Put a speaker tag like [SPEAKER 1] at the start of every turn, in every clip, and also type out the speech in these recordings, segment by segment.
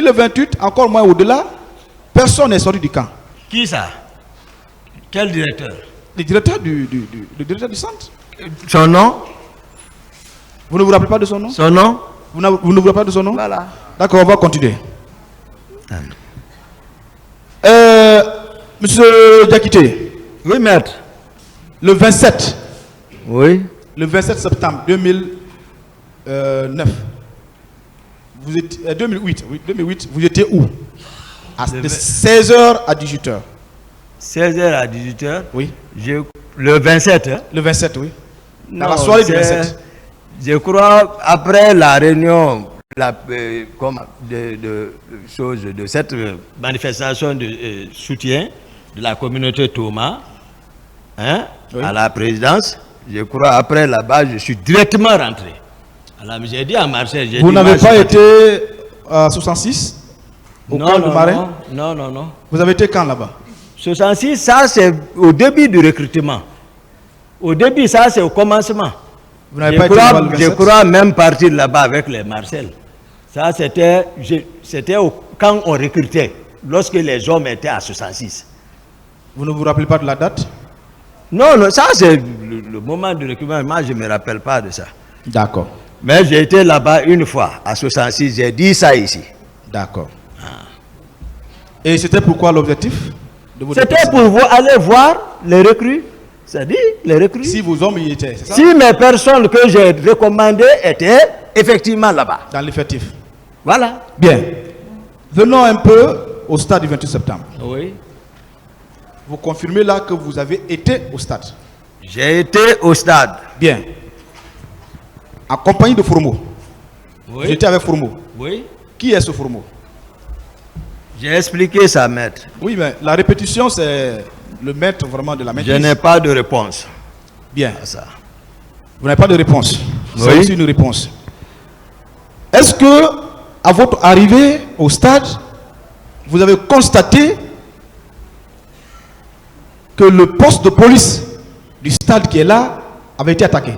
[SPEAKER 1] le 28, encore moins au-delà, personne n'est sorti du camp.
[SPEAKER 2] Qui ça? Quel directeur?
[SPEAKER 1] Le directeur le directeur du centre.
[SPEAKER 2] Son nom?
[SPEAKER 1] Vous ne vous rappelez pas de son nom?
[SPEAKER 2] Son nom?
[SPEAKER 1] Vous ne vous rappelez pas de son nom?
[SPEAKER 2] Voilà.
[SPEAKER 1] D'accord, on va continuer. Monsieur Diakité.
[SPEAKER 2] Oui, maître.
[SPEAKER 1] Le 27.
[SPEAKER 2] Oui.
[SPEAKER 1] Le 27 septembre 2009. Vous étiez 2008. Oui, 2008. Vous étiez où? De 16h à 18h.
[SPEAKER 2] 16h à 18h.
[SPEAKER 1] Oui.
[SPEAKER 2] Le 27. Hein?
[SPEAKER 1] Le 27, oui. Dans
[SPEAKER 2] Non,
[SPEAKER 1] la soirée du 27.
[SPEAKER 2] Je crois après la réunion de cette manifestation de soutien de la communauté Thomas, hein, oui, à la présidence, je crois après là-bas, je suis directement rentré. Alors j'ai dit à Marseille...
[SPEAKER 1] Vous n'avez pas été à 66 au camp de Marin?
[SPEAKER 2] Non, non, non.
[SPEAKER 1] Vous avez été quand là-bas?
[SPEAKER 2] 66, ça c'est au début du recrutement. Au début, ça c'est au commencement.
[SPEAKER 1] Vous n'avez pas été là-bas le 27?
[SPEAKER 2] Je crois même partir là-bas avec les Marcel. Ça c'était quand on recrutait, lorsque les hommes étaient à 66.
[SPEAKER 1] Vous ne vous rappelez pas de la date?
[SPEAKER 2] Non, non, ça c'est le moment du recrutement. Moi, je ne me rappelle pas de ça.
[SPEAKER 1] D'accord.
[SPEAKER 2] Mais j'ai été là-bas une fois, à 66, j'ai dit ça ici.
[SPEAKER 1] D'accord. Ah. Et c'était pourquoi l'objectif?
[SPEAKER 2] C'était pour aller voir les recrues. C'est-à-dire les recrues.
[SPEAKER 1] Si vos hommes y étaient, c'est ça?
[SPEAKER 2] Si mes personnes que j'ai recommandées étaient effectivement là-bas.
[SPEAKER 1] Dans l'effectif.
[SPEAKER 2] Voilà.
[SPEAKER 1] Bien. Venons un peu au stade du 28 septembre.
[SPEAKER 2] Oui.
[SPEAKER 1] Vous confirmez là que vous avez été au stade?
[SPEAKER 2] J'ai été au stade.
[SPEAKER 1] Bien. En compagnie de Fourmeau.
[SPEAKER 2] Oui.
[SPEAKER 1] J'étais avec Fourmeau.
[SPEAKER 2] Oui.
[SPEAKER 1] Qui est ce Fourmeau?
[SPEAKER 2] J'ai expliqué ça, maître.
[SPEAKER 1] Oui, mais la répétition, c'est le maître vraiment de la maîtrise.
[SPEAKER 2] Je n'ai pas de réponse.
[SPEAKER 1] Bien.
[SPEAKER 2] À ça.
[SPEAKER 1] Vous n'avez pas de réponse.
[SPEAKER 2] Oui.
[SPEAKER 1] C'est aussi une réponse. Est-ce que, à votre arrivée au stade, vous avez constaté que le poste de police du stade qui est là avait été attaqué?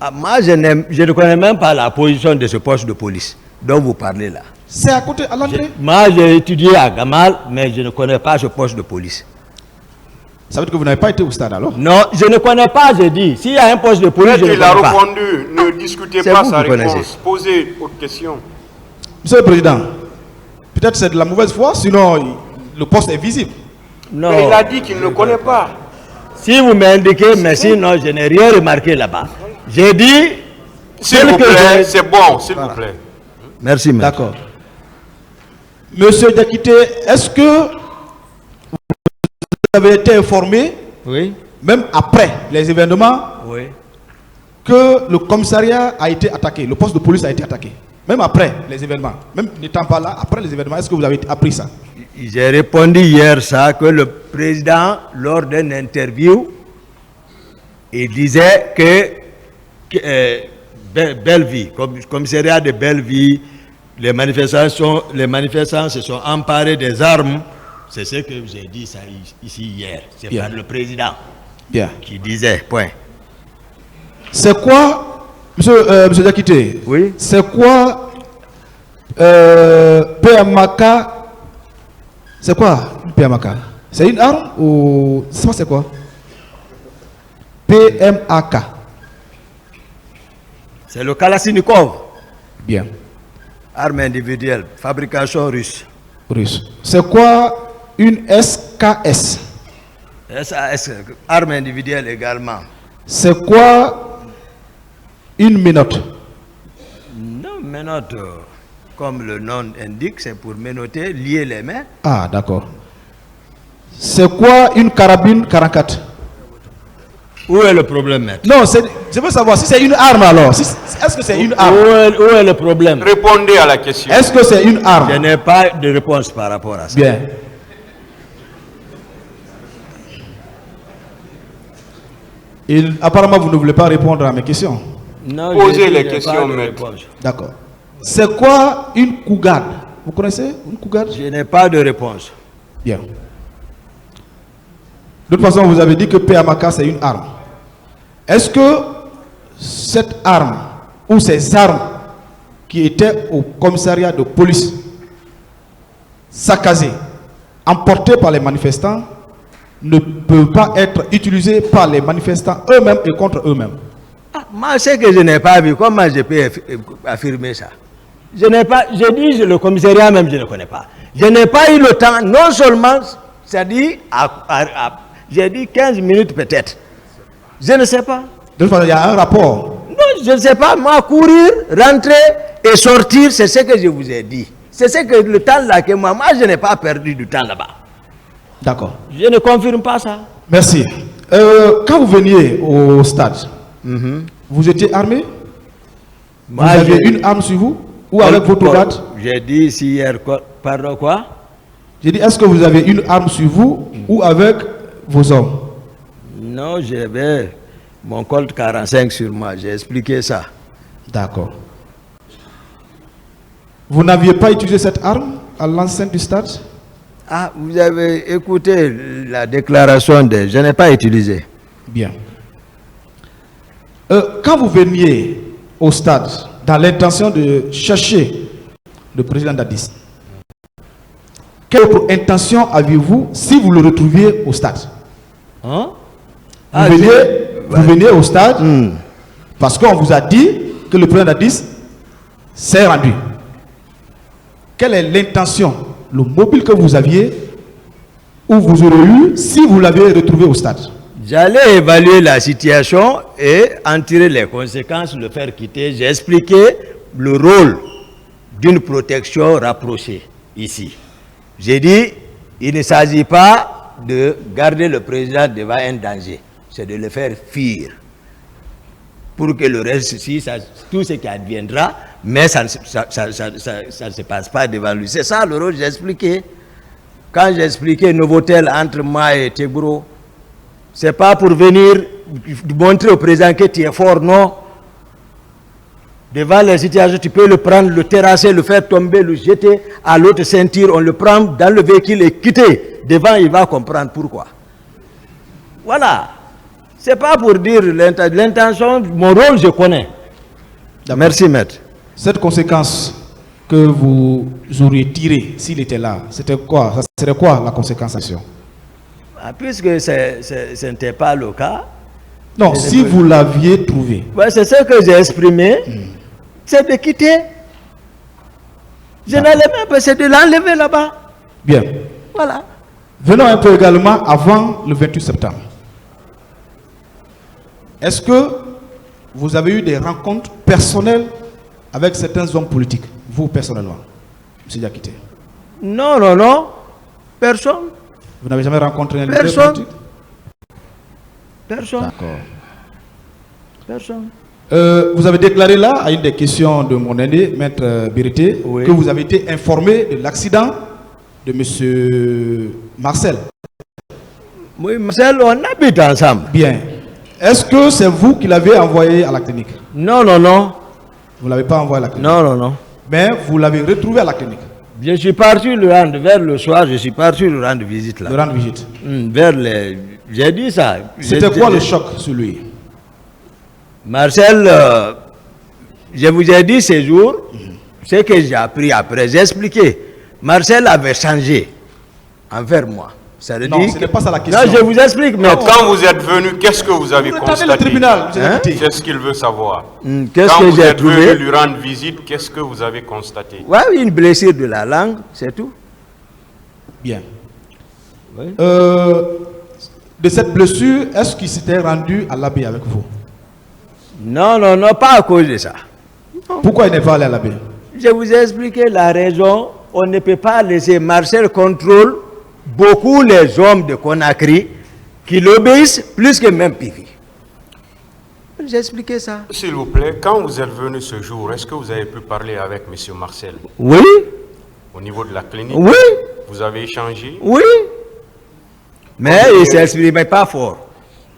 [SPEAKER 2] Ah, moi, je ne connais même pas la position de ce poste de police dont vous parlez là.
[SPEAKER 1] C'est à côté, à l'entrée?
[SPEAKER 2] Moi, j'ai étudié à Gamal, mais je ne connais pas ce poste de police.
[SPEAKER 1] Ça veut dire que vous n'avez pas été au stade alors?
[SPEAKER 2] Non, je ne connais pas, j'ai dit. S'il y a un poste de police, je ne connais pas.
[SPEAKER 3] Il a répondu, ne discutez pas sa réponse, posez autre question.
[SPEAKER 1] Monsieur le Président, peut-être c'est de la mauvaise foi, sinon le poste est visible.
[SPEAKER 2] Non.
[SPEAKER 3] Mais il a dit qu'il ne connaît pas.
[SPEAKER 2] Si vous m'indiquez, mais sinon, je n'ai rien remarqué là-bas. J'ai dit...
[SPEAKER 3] S'il vous plaît, c'est bon, s'il vous plaît.
[SPEAKER 2] Merci, maître.
[SPEAKER 1] D'accord. Monsieur Diakité, est-ce que vous avez été informé,
[SPEAKER 2] oui,
[SPEAKER 1] même après les événements,
[SPEAKER 2] oui,
[SPEAKER 1] que le commissariat a été attaqué, le poste de police a été attaqué? Même après les événements, même n'étant pas là, après les événements, est-ce que vous avez appris ça?
[SPEAKER 2] J'ai répondu hier ça, que le président, lors d'une interview, il disait que Belleville, commissariat de Belleville, les manifestants se sont emparés des armes. C'est ce que j'ai dit ça ici hier. C'est par le président.
[SPEAKER 1] Bien.
[SPEAKER 2] Qui disait, point.
[SPEAKER 1] C'est quoi, monsieur Diakité?
[SPEAKER 2] Oui.
[SPEAKER 1] C'est quoi PMAK? C'est quoi PMAK? C'est une arme ou c'est quoi? PMAK.
[SPEAKER 2] C'est le Kalachnikov.
[SPEAKER 1] Bien.
[SPEAKER 2] Arme individuelle, fabrication russe.
[SPEAKER 1] Russe. C'est quoi une SKS?
[SPEAKER 2] SAS, arme individuelle également.
[SPEAKER 1] C'est quoi une menotte?
[SPEAKER 2] Non, menotte, comme le nom indique, c'est pour menotter, lier les mains.
[SPEAKER 1] Ah, d'accord. C'est quoi une carabine 44?
[SPEAKER 2] Où est le problème, maître?
[SPEAKER 1] Non, je veux savoir si c'est une arme alors. Est-ce que c'est une arme?
[SPEAKER 2] Où est le problème?
[SPEAKER 3] Répondez à la question.
[SPEAKER 1] Est-ce que c'est une arme?
[SPEAKER 2] Je n'ai pas de réponse par rapport à ça.
[SPEAKER 1] Bien. Apparemment, vous ne voulez pas répondre à mes questions.
[SPEAKER 2] Non,
[SPEAKER 3] posez les questions, maître.
[SPEAKER 1] D'accord. C'est quoi une cougarde? Vous connaissez une cougarde?
[SPEAKER 2] Je n'ai pas de réponse.
[SPEAKER 1] Bien. De toute façon, vous avez dit que PMAK c'est une arme. Est-ce que cette arme ou ces armes qui étaient au commissariat de police saccagés, emportés par les manifestants, ne peut pas être utilisé par les manifestants eux-mêmes et contre eux-mêmes.
[SPEAKER 2] Ah, moi, c'est que je n'ai pas vu. Comment je peux affirmer ça? Je n'ai pas, je dis le commissariat même, je ne connais pas. Je n'ai pas eu le temps, non seulement, c'est-à-dire, j'ai dit 15 minutes peut-être. Je ne sais pas.
[SPEAKER 1] De toute façon, il y a un rapport.
[SPEAKER 2] Non, je ne sais pas. Moi, courir, rentrer et sortir, c'est ce que je vous ai dit. C'est ce que le temps là que moi je n'ai pas perdu du temps là-bas.
[SPEAKER 1] D'accord.
[SPEAKER 2] Je ne confirme pas ça.
[SPEAKER 1] Merci. Quand vous veniez au stade, vous étiez armé? Vous aviez une arme sur vous? Ou avec votre garde?
[SPEAKER 2] J'ai dit ici hier, pardon quoi?
[SPEAKER 1] J'ai dit, est-ce que vous avez une arme sur vous ou avec vos hommes?
[SPEAKER 2] Non, j'avais mon Colt 45 sur moi, j'ai expliqué ça.
[SPEAKER 1] D'accord. Vous n'aviez pas utilisé cette arme à l'enceinte du stade?
[SPEAKER 2] Ah, vous avez écouté la déclaration de... Je n'ai pas utilisé.
[SPEAKER 1] Bien. Quand vous veniez au stade dans l'intention de chercher le président Dadis, quelle autre intention aviez-vous si vous le retrouviez au stade?
[SPEAKER 2] Hein?
[SPEAKER 1] Vous veniez au stade parce qu'on vous a dit que le président Dadis s'est rendu. Quelle est l'intention, le mobile que vous aviez ou vous aurez eu si vous l'aviez retrouvé au stade?
[SPEAKER 2] J'allais évaluer la situation et en tirer les conséquences, le faire quitter. J'ai expliqué le rôle d'une protection rapprochée ici. J'ai dit, il ne s'agit pas de garder le président devant un danger, c'est de le faire fuir. Pour que le reste, tout ce qui adviendra, mais ça ne se passe pas devant lui. C'est ça le rôle que j'ai expliqué. Quand j'ai expliqué Novotel entre moi et Tebro, ce n'est pas pour venir montrer au président que tu es fort, non. Devant les situations, tu peux le prendre, le terrasser, le faire tomber, le jeter à l'autre ceinture, on le prend dans le véhicule et quitter. Devant, il va comprendre pourquoi. Voilà. Ce n'est pas pour dire l'intention, mon rôle, je connais. Merci, maître.
[SPEAKER 1] Cette conséquence que vous auriez tirée s'il était là, c'était quoi? Ça serait quoi la conséquence?
[SPEAKER 2] Puisque ce n'était pas le cas.
[SPEAKER 1] Non, si vous l'aviez trouvé.
[SPEAKER 2] Ouais, c'est ce que j'ai exprimé. C'est de quitter. Je n'allais même pas, c'est de l'enlever là-bas.
[SPEAKER 1] Bien.
[SPEAKER 2] Voilà.
[SPEAKER 1] Venons un peu également avant le 28 septembre. Est-ce que vous avez eu des rencontres personnelles avec certains hommes politiques, vous personnellement, M. Diakité?
[SPEAKER 2] Non, non, non. Personne.
[SPEAKER 1] Vous n'avez jamais rencontré un leader politique?
[SPEAKER 2] Personne.
[SPEAKER 1] D'accord.
[SPEAKER 2] Personne.
[SPEAKER 1] Vous avez déclaré là, à une des questions de mon aîné, Maître Birité,
[SPEAKER 2] oui,
[SPEAKER 1] que vous avez été informé de l'accident de M. Marcel.
[SPEAKER 2] Oui, Marcel, on habite ensemble.
[SPEAKER 1] Bien. Est-ce que c'est vous qui l'avez envoyé à la clinique?
[SPEAKER 2] Non, non, non.
[SPEAKER 1] Vous ne l'avez pas envoyé à la clinique?
[SPEAKER 2] Non, non, non.
[SPEAKER 1] Mais vous l'avez retrouvé à la clinique?
[SPEAKER 2] Je suis parti le rendre, vers le soir, je suis parti le rendre visite là.
[SPEAKER 1] Le rendre visite?
[SPEAKER 2] Vers les... J'ai dit ça.
[SPEAKER 1] C'était quoi le choc sur lui?
[SPEAKER 2] Marcel, je vous ai dit ces jours, ce que j'ai appris après, j'ai expliqué. Marcel avait changé envers moi. Ça veut
[SPEAKER 1] non,
[SPEAKER 2] dire
[SPEAKER 1] ce n'est pas ça la question.
[SPEAKER 2] Non, je vous explique. Mais
[SPEAKER 3] quand vous êtes venu, qu'est-ce que vous avez constaté?
[SPEAKER 1] Le tribunal,
[SPEAKER 3] c'est ce qu'il veut savoir.
[SPEAKER 2] Qu'est-ce
[SPEAKER 3] quand
[SPEAKER 2] que
[SPEAKER 3] vous
[SPEAKER 2] j'ai
[SPEAKER 3] êtes
[SPEAKER 2] trouvé?
[SPEAKER 3] venu lui rendre visite, qu'est-ce que vous avez constaté?
[SPEAKER 2] Oui, une blessure de la langue, c'est tout.
[SPEAKER 1] Bien.
[SPEAKER 2] Oui.
[SPEAKER 1] De cette blessure, est-ce qu'il s'était rendu à l'abbé avec vous?
[SPEAKER 2] Non, non, non, pas à cause de ça. Non.
[SPEAKER 1] Pourquoi il n'est pas allé à l'abbé? Je
[SPEAKER 2] vous ai expliqué la raison. On ne peut pas laisser Marcel contrôler beaucoup les hommes de Conakry qui l'obéissent plus que même Pivi. J'ai expliqué ça.
[SPEAKER 3] S'il vous plaît, quand vous êtes venu ce jour, est-ce que vous avez pu parler avec M. Marcel?
[SPEAKER 2] Oui.
[SPEAKER 3] Au niveau de la clinique?
[SPEAKER 2] Oui.
[SPEAKER 3] Vous avez échangé?
[SPEAKER 2] Oui. Mais il ne s'exprimait pas fort.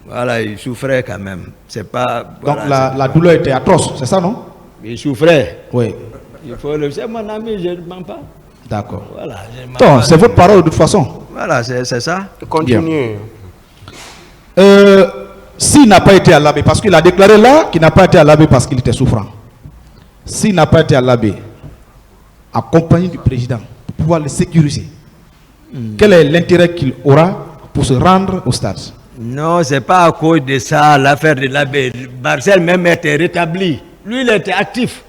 [SPEAKER 2] Voilà, il souffrait quand même. C'est pas.
[SPEAKER 1] Donc
[SPEAKER 2] voilà,
[SPEAKER 1] la douleur était atroce, c'est ça, non?
[SPEAKER 2] Il souffrait.
[SPEAKER 1] Oui.
[SPEAKER 2] Il faut le... C'est mon ami, je ne mens pas.
[SPEAKER 1] D'accord.
[SPEAKER 2] Voilà,
[SPEAKER 1] c'est votre parole de toute façon.
[SPEAKER 2] Voilà, c'est ça.
[SPEAKER 3] Continuez.
[SPEAKER 1] S'il n'a pas été à l'abbé, parce qu'il a déclaré là qu'il n'a pas été à l'abbé parce qu'il était souffrant. S'il n'a pas été à l'abbé, accompagné du président, pouvoir le sécuriser. Quel est l'intérêt qu'il aura pour se rendre au stade?
[SPEAKER 2] Non, ce n'est pas à cause de ça l'affaire de l'abbé. Marcel même était rétabli. Lui, il était actif.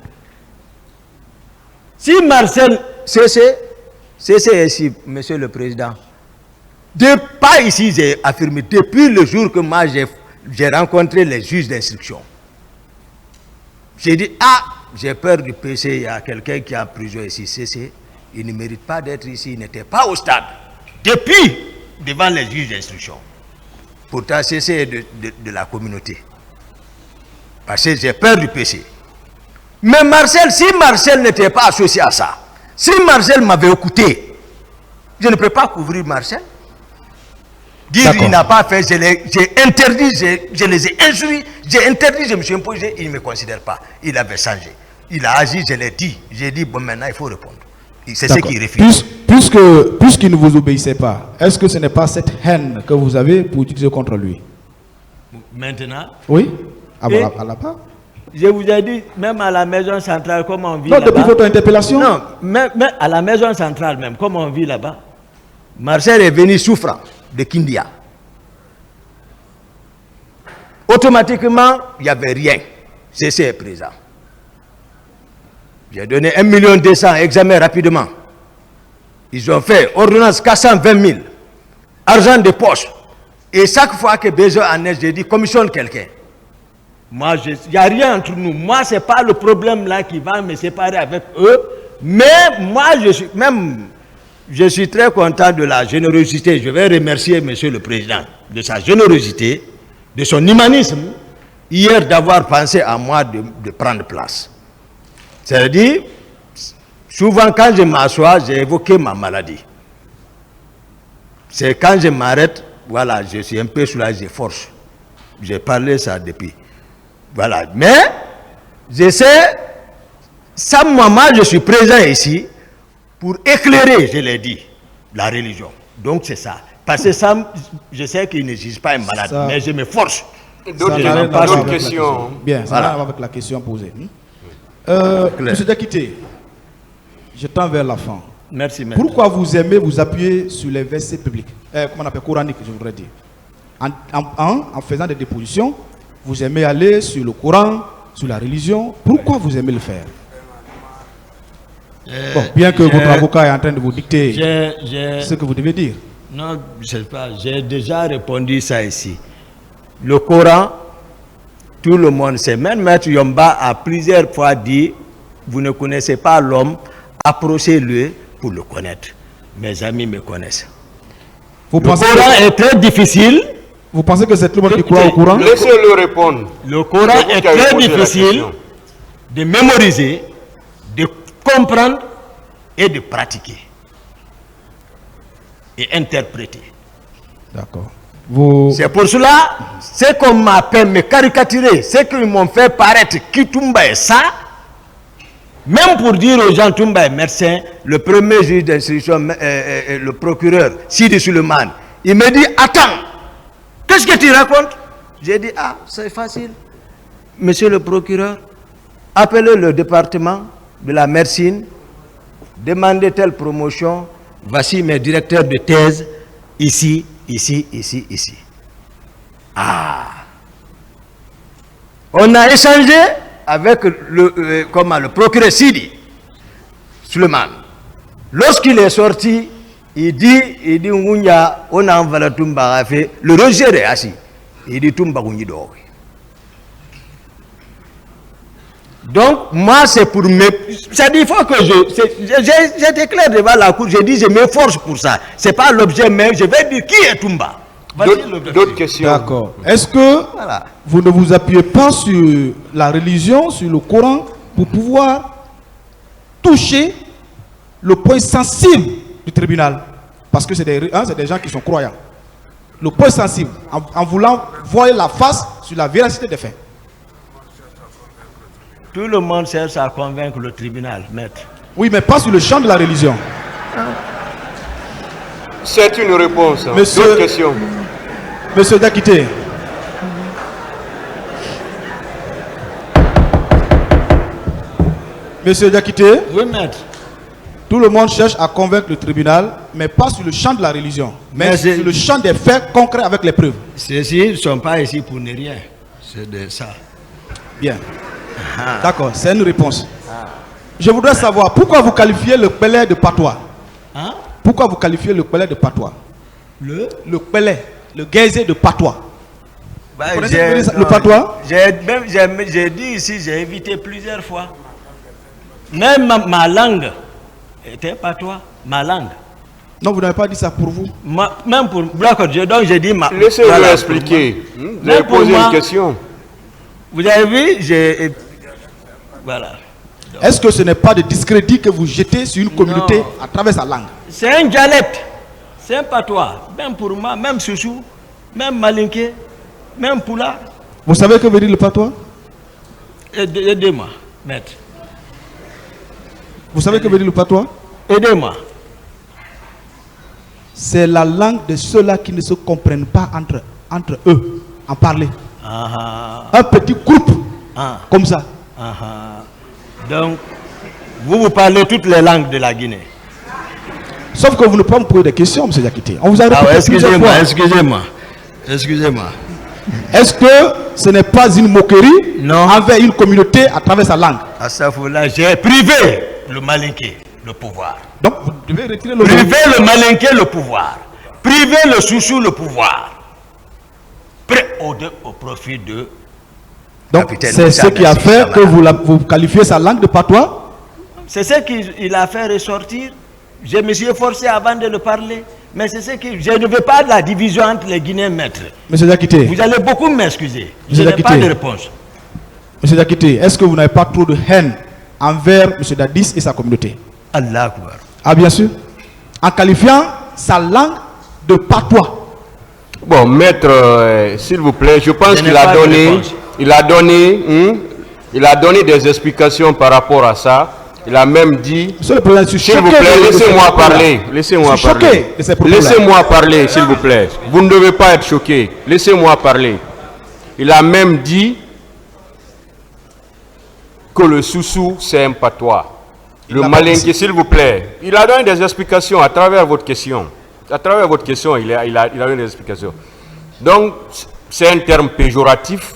[SPEAKER 2] Si Marcel c'est ici, Monsieur le Président. Pas ici, j'ai affirmé, depuis le jour que moi j'ai rencontré les juges d'instruction. J'ai dit, j'ai peur du PC, il y a quelqu'un qui est en prison ici, il ne mérite pas d'être ici, il n'était pas au stade. Depuis, devant les juges d'instruction. Pourtant, c'est de la communauté. Parce que j'ai peur du PC. Mais Marcel, si Marcel n'était pas associé à ça, si Marcel m'avait écouté, je ne peux pas couvrir Marcel. Dire qu'il n'a pas fait, j'ai interdit, je les ai instruits, j'ai interdit, je me suis imposé, il ne me considère pas. Il avait changé. Il a agi, je l'ai dit. J'ai dit, bon, maintenant, il faut répondre. C'est ce qu'il refuse.
[SPEAKER 1] Puisqu'il ne vous obéissait pas, est-ce que ce n'est pas cette haine que vous avez pour utiliser contre lui?
[SPEAKER 2] Maintenant?
[SPEAKER 1] Oui, à la part.
[SPEAKER 2] Je vous ai dit, même à la maison centrale, comment on vit
[SPEAKER 1] là-bas.
[SPEAKER 2] Non,
[SPEAKER 1] depuis votre interpellation?
[SPEAKER 2] Non, mais à la maison centrale même, comment on vit là-bas? Marcel est venu souffrant de Kindia. Automatiquement, il n'y avait rien. C'est présent. J'ai donné 1 200 000 examens rapidement. Ils ont fait ordonnance 420 000. Argent de poche. Et chaque fois que besoin en est, j'ai dit, commissionne quelqu'un. Moi, il n'y a rien entre nous. Moi, ce n'est pas le problème là qui va me séparer avec eux. Mais moi, je suis très content de la générosité. Je vais remercier Monsieur le Président de sa générosité, de son humanisme, hier d'avoir pensé à moi de prendre place. C'est-à-dire, souvent quand je m'assois, j'ai évoqué ma maladie. C'est quand je m'arrête, voilà, je suis un peu soulagé, force. J'ai parlé ça depuis. Voilà, mais j'essaie, sans moi, je suis présent ici pour éclairer, je l'ai dit, la religion. Donc c'est ça. Parce que ça, je sais qu'il n'existe pas un malade, mais je me force.
[SPEAKER 3] D'autres questions.
[SPEAKER 1] Bien, ça va avec la question posée. Monsieur Diakité, je tends vers la fin.
[SPEAKER 2] Merci, maître.
[SPEAKER 1] Pourquoi vous aimez vous appuyer sur les versets publics, comment on appelle, coraniques, je voudrais dire. En faisant des dépositions, vous aimez aller sur le Coran, sur la religion. Pourquoi vous aimez le faire? Bon, bien que votre avocat est en train de vous dicter ce que vous devez dire.
[SPEAKER 2] Non, je ne sais pas. J'ai déjà répondu ça ici. Le Coran, tout le monde sait. Même Maître Yomba a plusieurs fois dit, vous ne connaissez pas l'homme, approchez-le pour le connaître. Mes amis me connaissent. Le Coran est très difficile.
[SPEAKER 1] Vous pensez que c'est tout le monde qui croit au Coran?
[SPEAKER 3] Laissez-le répondre.
[SPEAKER 2] Le Coran est très difficile de mémoriser, de comprendre et de pratiquer. Et interpréter.
[SPEAKER 1] D'accord.
[SPEAKER 2] C'est pour cela, ce qu'on m'appelle me caricaturer, ce qu'ils m'ont fait paraître qui Toumba est ça, même pour dire aux gens Toumba est médecin, le premier juge d'instruction, le procureur, Sidi Suleiman, il me dit, attends, qu'est-ce que tu racontes? J'ai dit, c'est facile. Monsieur le procureur, appelez le département de la médecine, demandez telle promotion, voici mes directeurs de thèse, ici, ici. On a échangé avec le procureur Sidi Suleiman. Lorsqu'il est sorti, il dit, on a envoyé Toumba, le rejet est assis. Il dit, Toumba, on y dort. Donc, moi, c'est pour me... C'est-à-dire, il faut que j'étais clair devant la cour, j'ai dit, je m'efforce pour ça. Ce n'est pas l'objet, mais je vais dire qui est Toumba.
[SPEAKER 3] D'autres questions.
[SPEAKER 1] D'accord. Est-ce que vous ne vous appuyez pas sur la religion, sur le Coran, pour pouvoir toucher le point sensible du tribunal? Parce que c'est des gens qui sont croyants. Le point sensible, en voulant voir la face sur la véracité des faits.
[SPEAKER 2] Tout le monde cherche à convaincre le tribunal, maître.
[SPEAKER 1] Oui, mais pas sur le champ de la religion.
[SPEAKER 3] C'est une réponse. D'autres questions.
[SPEAKER 1] Monsieur Diakité. Monsieur Diakité.
[SPEAKER 2] Oui, maître.
[SPEAKER 1] Tout le monde cherche à convaincre le tribunal, mais pas sur le champ de la religion, mais sur le champ des faits concrets avec les preuves.
[SPEAKER 2] Ceux-ci ne sont pas ici pour ne rien. C'est de ça.
[SPEAKER 1] Bien. D'accord, c'est une réponse. Je voudrais savoir pourquoi vous qualifiez le Pelé de patois.
[SPEAKER 2] Hein?
[SPEAKER 1] Pourquoi vous qualifiez le Pelé de patois? Le Pelé, le Guézé de patois.
[SPEAKER 2] Bah,
[SPEAKER 1] Vous connaissez le patois?
[SPEAKER 2] J'ai dit ici, j'ai invité plusieurs fois. Même ma langue était patois. Ma langue.
[SPEAKER 1] Non, vous n'avez pas dit ça pour vous.
[SPEAKER 2] Même pour. D'accord, donc j'ai dit ma.
[SPEAKER 3] Laissez-le expliquer. Vous avez posé une question.
[SPEAKER 2] Vous avez vu, voilà.
[SPEAKER 1] Est-ce que ce n'est pas de discrédit que vous jetez sur une communauté à travers sa langue?
[SPEAKER 2] C'est un dialecte. C'est un patois. Même pour moi, même Soussou, même Malinké, même Poula.
[SPEAKER 1] Vous savez que veut dire le patois?
[SPEAKER 2] Aidez-moi, maître.
[SPEAKER 1] Vous savez que veut dire le patois?
[SPEAKER 2] Aidez-moi.
[SPEAKER 1] C'est la langue de ceux-là qui ne se comprennent pas entre eux, en parler. Un petit groupe, comme ça.
[SPEAKER 2] Donc, vous parlez toutes les langues de la Guinée.
[SPEAKER 1] Sauf que vous ne pouvez pas me poser des questions, M. Diakité. On vous a répété plusieurs fois.
[SPEAKER 2] Excusez-moi.
[SPEAKER 1] Est-ce que ce n'est pas une moquerie envers une communauté à travers sa langue?
[SPEAKER 2] À ça, j'ai privé le Malinké, le pouvoir.
[SPEAKER 1] Donc, vous devez retirer le
[SPEAKER 2] priver le Malinké, le pouvoir. Priver le Soussou, le pouvoir. Au profit de...
[SPEAKER 1] Donc, c'est ce qui a fait que vous qualifiez sa langue de patois?
[SPEAKER 2] C'est ce qu'il a fait ressortir. Je me suis efforcé avant de le parler. Mais c'est ce que... Je ne veux pas de la division entre les Guinéens maîtres.
[SPEAKER 1] Monsieur Diakité.
[SPEAKER 2] Vous allez beaucoup m'excuser. Je n'ai pas de réponse.
[SPEAKER 1] Monsieur Diakité, est-ce que vous n'avez pas trop de haine envers M. Dadis et sa communauté?
[SPEAKER 2] Allah Akbar.
[SPEAKER 1] Ah, bien sûr. En qualifiant sa langue de patois.
[SPEAKER 3] Bon, maître, s'il vous plaît, je pense qu'il a donné... Il a donné des explications par rapport à ça. Il a même dit... S'il vous plaît, laissez-moi parler. Laissez-moi parler. Laissez-moi parler, s'il vous plaît. Vous ne devez pas être choqué. Laissez-moi parler. Il a même dit que le Soussou, c'est un patois. Le Malinké, s'il vous plaît. Il a donné des explications à travers votre question. À travers votre question, il a donné des explications. Donc, c'est un terme péjoratif.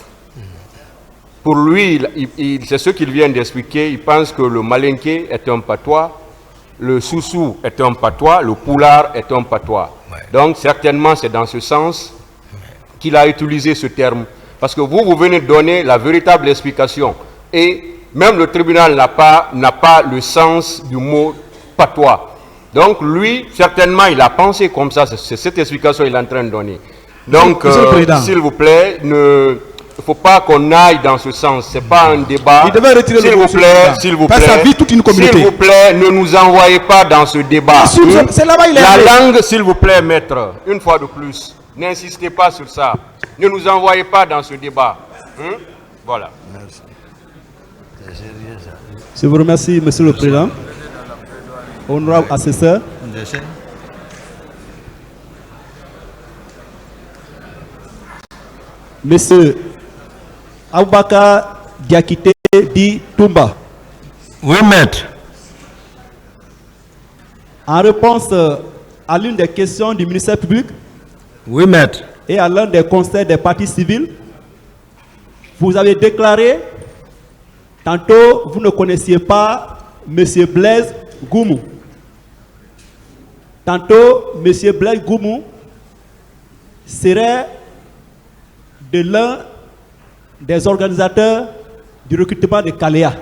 [SPEAKER 3] Pour lui, c'est ce qu'il vient d'expliquer. Il pense que le Malinké est un patois, le Soussou est un patois, le Poulard est un patois. Ouais. Donc, certainement, c'est dans ce sens qu'il a utilisé ce terme. Parce que vous venez de donner la véritable explication. Et même le tribunal n'a pas le sens du mot patois. Donc, lui, certainement, il a pensé comme ça. C'est cette explication qu'il est en train de donner. Donc, s'il vous plaît, il ne faut pas qu'on aille dans ce sens. Ce n'est pas un débat. S'il vous plaît, s'il vous plaît, ne nous envoyez pas dans ce débat. La langue, s'il vous plaît, maître, une fois de plus, n'insistez pas sur ça. Ne nous envoyez pas dans ce débat. Voilà. Merci.
[SPEAKER 4] Je vous remercie, Monsieur le Président. Honorable assesseur. Monsieur Aboubakar Diakité dit Toumba.
[SPEAKER 2] Oui, maître.
[SPEAKER 4] En réponse à l'une des questions du ministère public,
[SPEAKER 2] oui, maître,
[SPEAKER 4] et à l'un des conseils des partis civils, vous avez déclaré, tantôt vous ne connaissiez pas M. Blaise Goumou. Tantôt, M. Blaise Goumou serait de l'un des organisateurs du recrutement de Kaléa.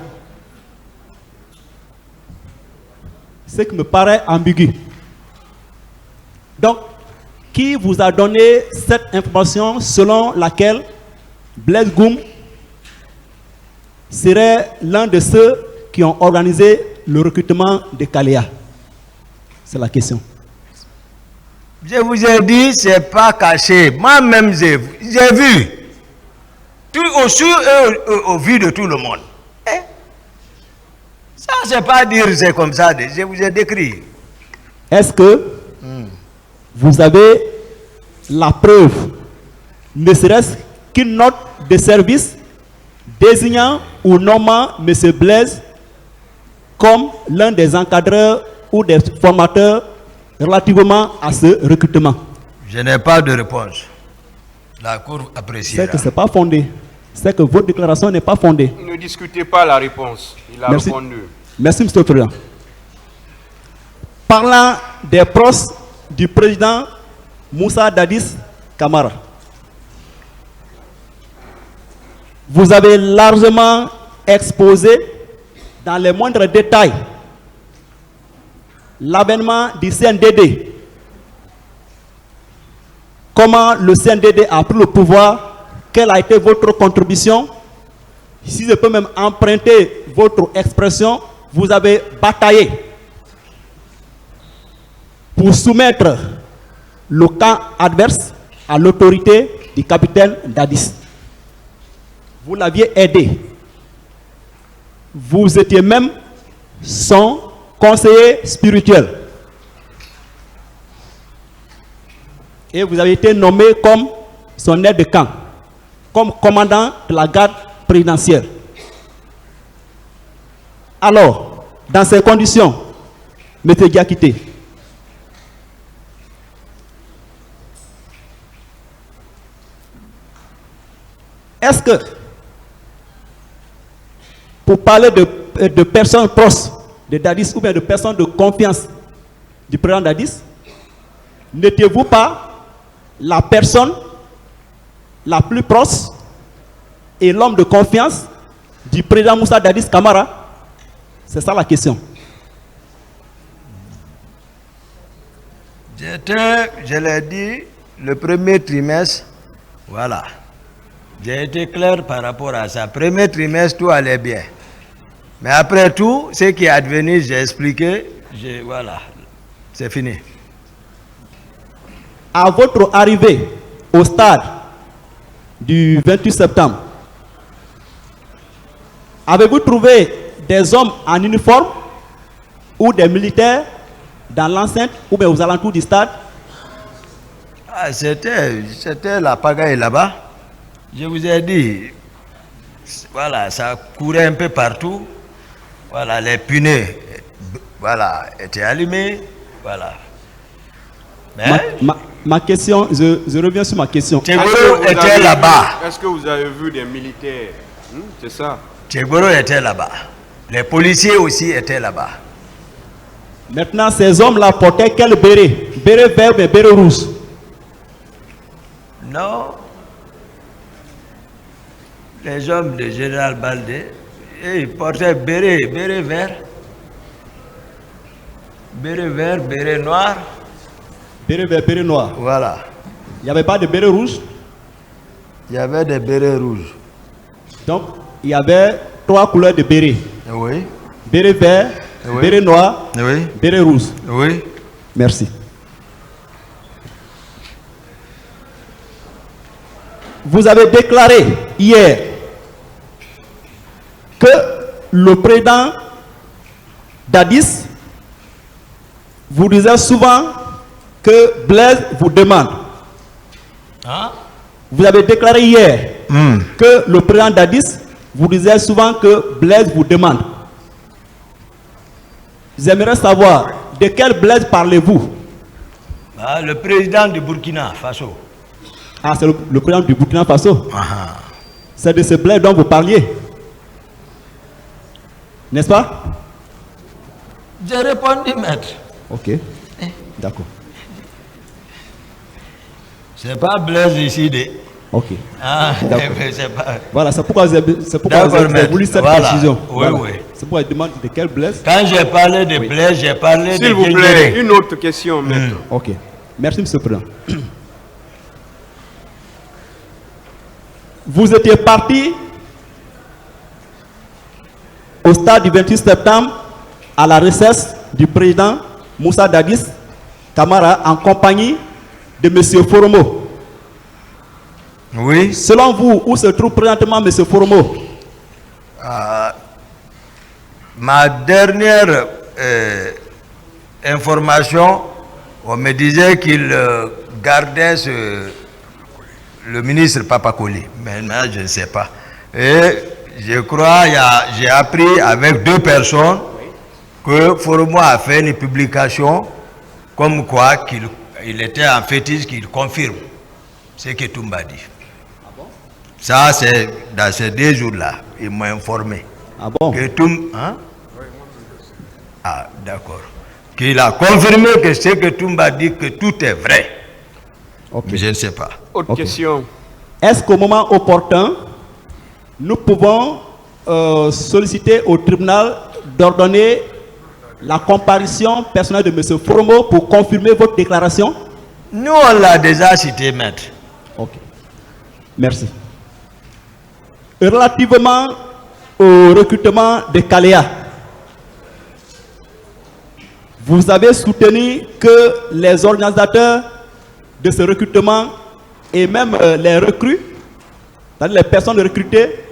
[SPEAKER 4] Ce qui me paraît ambigu. Donc, qui vous a donné cette information selon laquelle Blaise Goumou serait l'un de ceux qui ont organisé le recrutement de Kaléa? C'est la question.
[SPEAKER 2] Je vous ai dit, ce n'est pas caché. Moi-même, j'ai vu. Tout au vu de tout le monde. Ça, c'est pas dire c'est comme ça. Je vous ai décrit.
[SPEAKER 4] Est-ce que vous avez la preuve, ne serait-ce qu'une note de service désignant ou nommant M. Blaise comme l'un des encadreurs ou des formateurs relativement à ce recrutement?
[SPEAKER 2] Je n'ai pas de réponse. La Cour appréciera.
[SPEAKER 4] C'est que ce n'est pas fondé. C'est que votre déclaration n'est pas fondée.
[SPEAKER 3] Ne discutez pas la réponse. Il a
[SPEAKER 4] Merci.
[SPEAKER 3] répondu.
[SPEAKER 4] Merci, M. le Président. Parlant des proches du président Moussa Dadis Camara, vous avez largement exposé dans les moindres détails l'avènement du CNDD, comment le CNDD a pris le pouvoir, quelle a été votre contribution. Si je peux même emprunter votre expression, vous avez bataillé pour soumettre le camp adverse à l'autorité du capitaine Dadis. Vous l'aviez aidé. Vous étiez même son conseiller spirituel. Et vous avez été nommé comme son aide de camp, comme commandant de la garde présidentielle. Alors, dans ces conditions, M. Diakité, est-ce que, pour parler de personnes proches de Dadis ou bien de personnes de confiance du président Dadis, n'étiez-vous pas la personne la plus proche et l'homme de confiance du président Moussa Dadis Camara? C'est ça la question.
[SPEAKER 2] Je l'ai dit, le premier trimestre, voilà. J'ai été clair par rapport à ça. Premier trimestre, tout allait bien. Mais après tout, ce qui est advenu, j'ai expliqué, voilà, c'est fini.
[SPEAKER 4] À votre arrivée au stade du 28 septembre, avez-vous trouvé des hommes en uniforme ou des militaires dans l'enceinte ou bien aux alentours du stade?
[SPEAKER 2] Ah, c'était la pagaille là-bas. Je vous ai dit, voilà, ça courait un peu partout. Voilà, les punais, voilà, étaient allumés. Voilà. Mais
[SPEAKER 4] ma question, je reviens sur ma question.
[SPEAKER 2] Tchegoro était là-bas.
[SPEAKER 3] Est-ce que vous avez vu des militaires? C'est ça.
[SPEAKER 2] Tchegoro était là-bas. Les policiers aussi étaient là-bas.
[SPEAKER 4] Maintenant, ces hommes-là portaient quel béret? Béret vert ou béret rouge?
[SPEAKER 2] Non. Les hommes de Général Baldé, ils portaient béret vert. Béret vert, béret noir.
[SPEAKER 4] Béret vert, béret noir.
[SPEAKER 2] Voilà.
[SPEAKER 4] Il n'y avait pas de béret rouge?
[SPEAKER 2] Il y avait des bérets rouges.
[SPEAKER 4] Donc, il y avait 3 couleurs de béret.
[SPEAKER 2] Oui.
[SPEAKER 4] Béret vert,
[SPEAKER 2] Oui.
[SPEAKER 4] béret noir,
[SPEAKER 2] Oui.
[SPEAKER 4] béret rouge.
[SPEAKER 2] Oui.
[SPEAKER 4] Merci. Vous avez déclaré hier que le président Dadis vous disait souvent que Blaise vous demande.
[SPEAKER 2] Hein?
[SPEAKER 4] Vous avez déclaré hier que le président Dadis vous disait souvent que Blaise vous demande. J'aimerais savoir de quel Blaise parlez-vous?
[SPEAKER 2] Ah, le président du Burkina Faso.
[SPEAKER 4] Ah, c'est le président du Burkina Faso.
[SPEAKER 2] Ah.
[SPEAKER 4] C'est de ce Blaise dont vous parliez. N'est-ce pas?
[SPEAKER 2] J'ai répondu, maître.
[SPEAKER 4] Ok. D'accord.
[SPEAKER 2] C'est pas Blaise ici de.
[SPEAKER 4] Ok.
[SPEAKER 2] Ah,
[SPEAKER 4] D'accord.
[SPEAKER 2] mais c'est pas.
[SPEAKER 4] Voilà, c'est pourquoi vous avez
[SPEAKER 2] D'accord, maître.
[SPEAKER 4] voulu cette
[SPEAKER 2] Voilà.
[SPEAKER 4] précision.
[SPEAKER 2] Oui,
[SPEAKER 4] Voilà.
[SPEAKER 2] oui.
[SPEAKER 4] C'est pourquoi je demande de quel Blaise.
[SPEAKER 2] Quand j'ai parlé de Blaise, j'ai parlé de.
[SPEAKER 3] S'il vous plaît, une autre question, maître.
[SPEAKER 4] Ok. Merci, M. le Président. Vous étiez parti au stade du 28 septembre à la recherche du président Moussa Dadis Camara en compagnie de M. Foromo.
[SPEAKER 2] Oui.
[SPEAKER 4] Selon vous, où se trouve présentement M. Foromo?
[SPEAKER 2] Ma dernière information, on me disait qu'il gardait le ministre Papakoli. Maintenant, je ne sais pas. Et je crois, j'ai appris avec 2 personnes que Foromo a fait une publication comme quoi qu'il était en fétiche, qu'il confirme ce que Toumba dit. Ça, c'est dans ces 2 jours-là, ils m'ont informé.
[SPEAKER 4] Ah bon?
[SPEAKER 2] Que Toumba... Ah, d'accord. Qu'il a confirmé que ce que Toumba dit, que tout est vrai.
[SPEAKER 4] Ok.
[SPEAKER 2] Mais je ne sais pas.
[SPEAKER 3] Autre question.
[SPEAKER 4] Est-ce qu'au moment opportun, nous pouvons solliciter au tribunal d'ordonner la comparution personnelle de M. Foromo pour confirmer votre déclaration?
[SPEAKER 2] Nous, on l'a déjà cité, maître.
[SPEAKER 4] Ok. Merci. Relativement au recrutement de Kalea, vous avez soutenu que les organisateurs de ce recrutement et même les recrues, c'est-à-dire les personnes recrutées,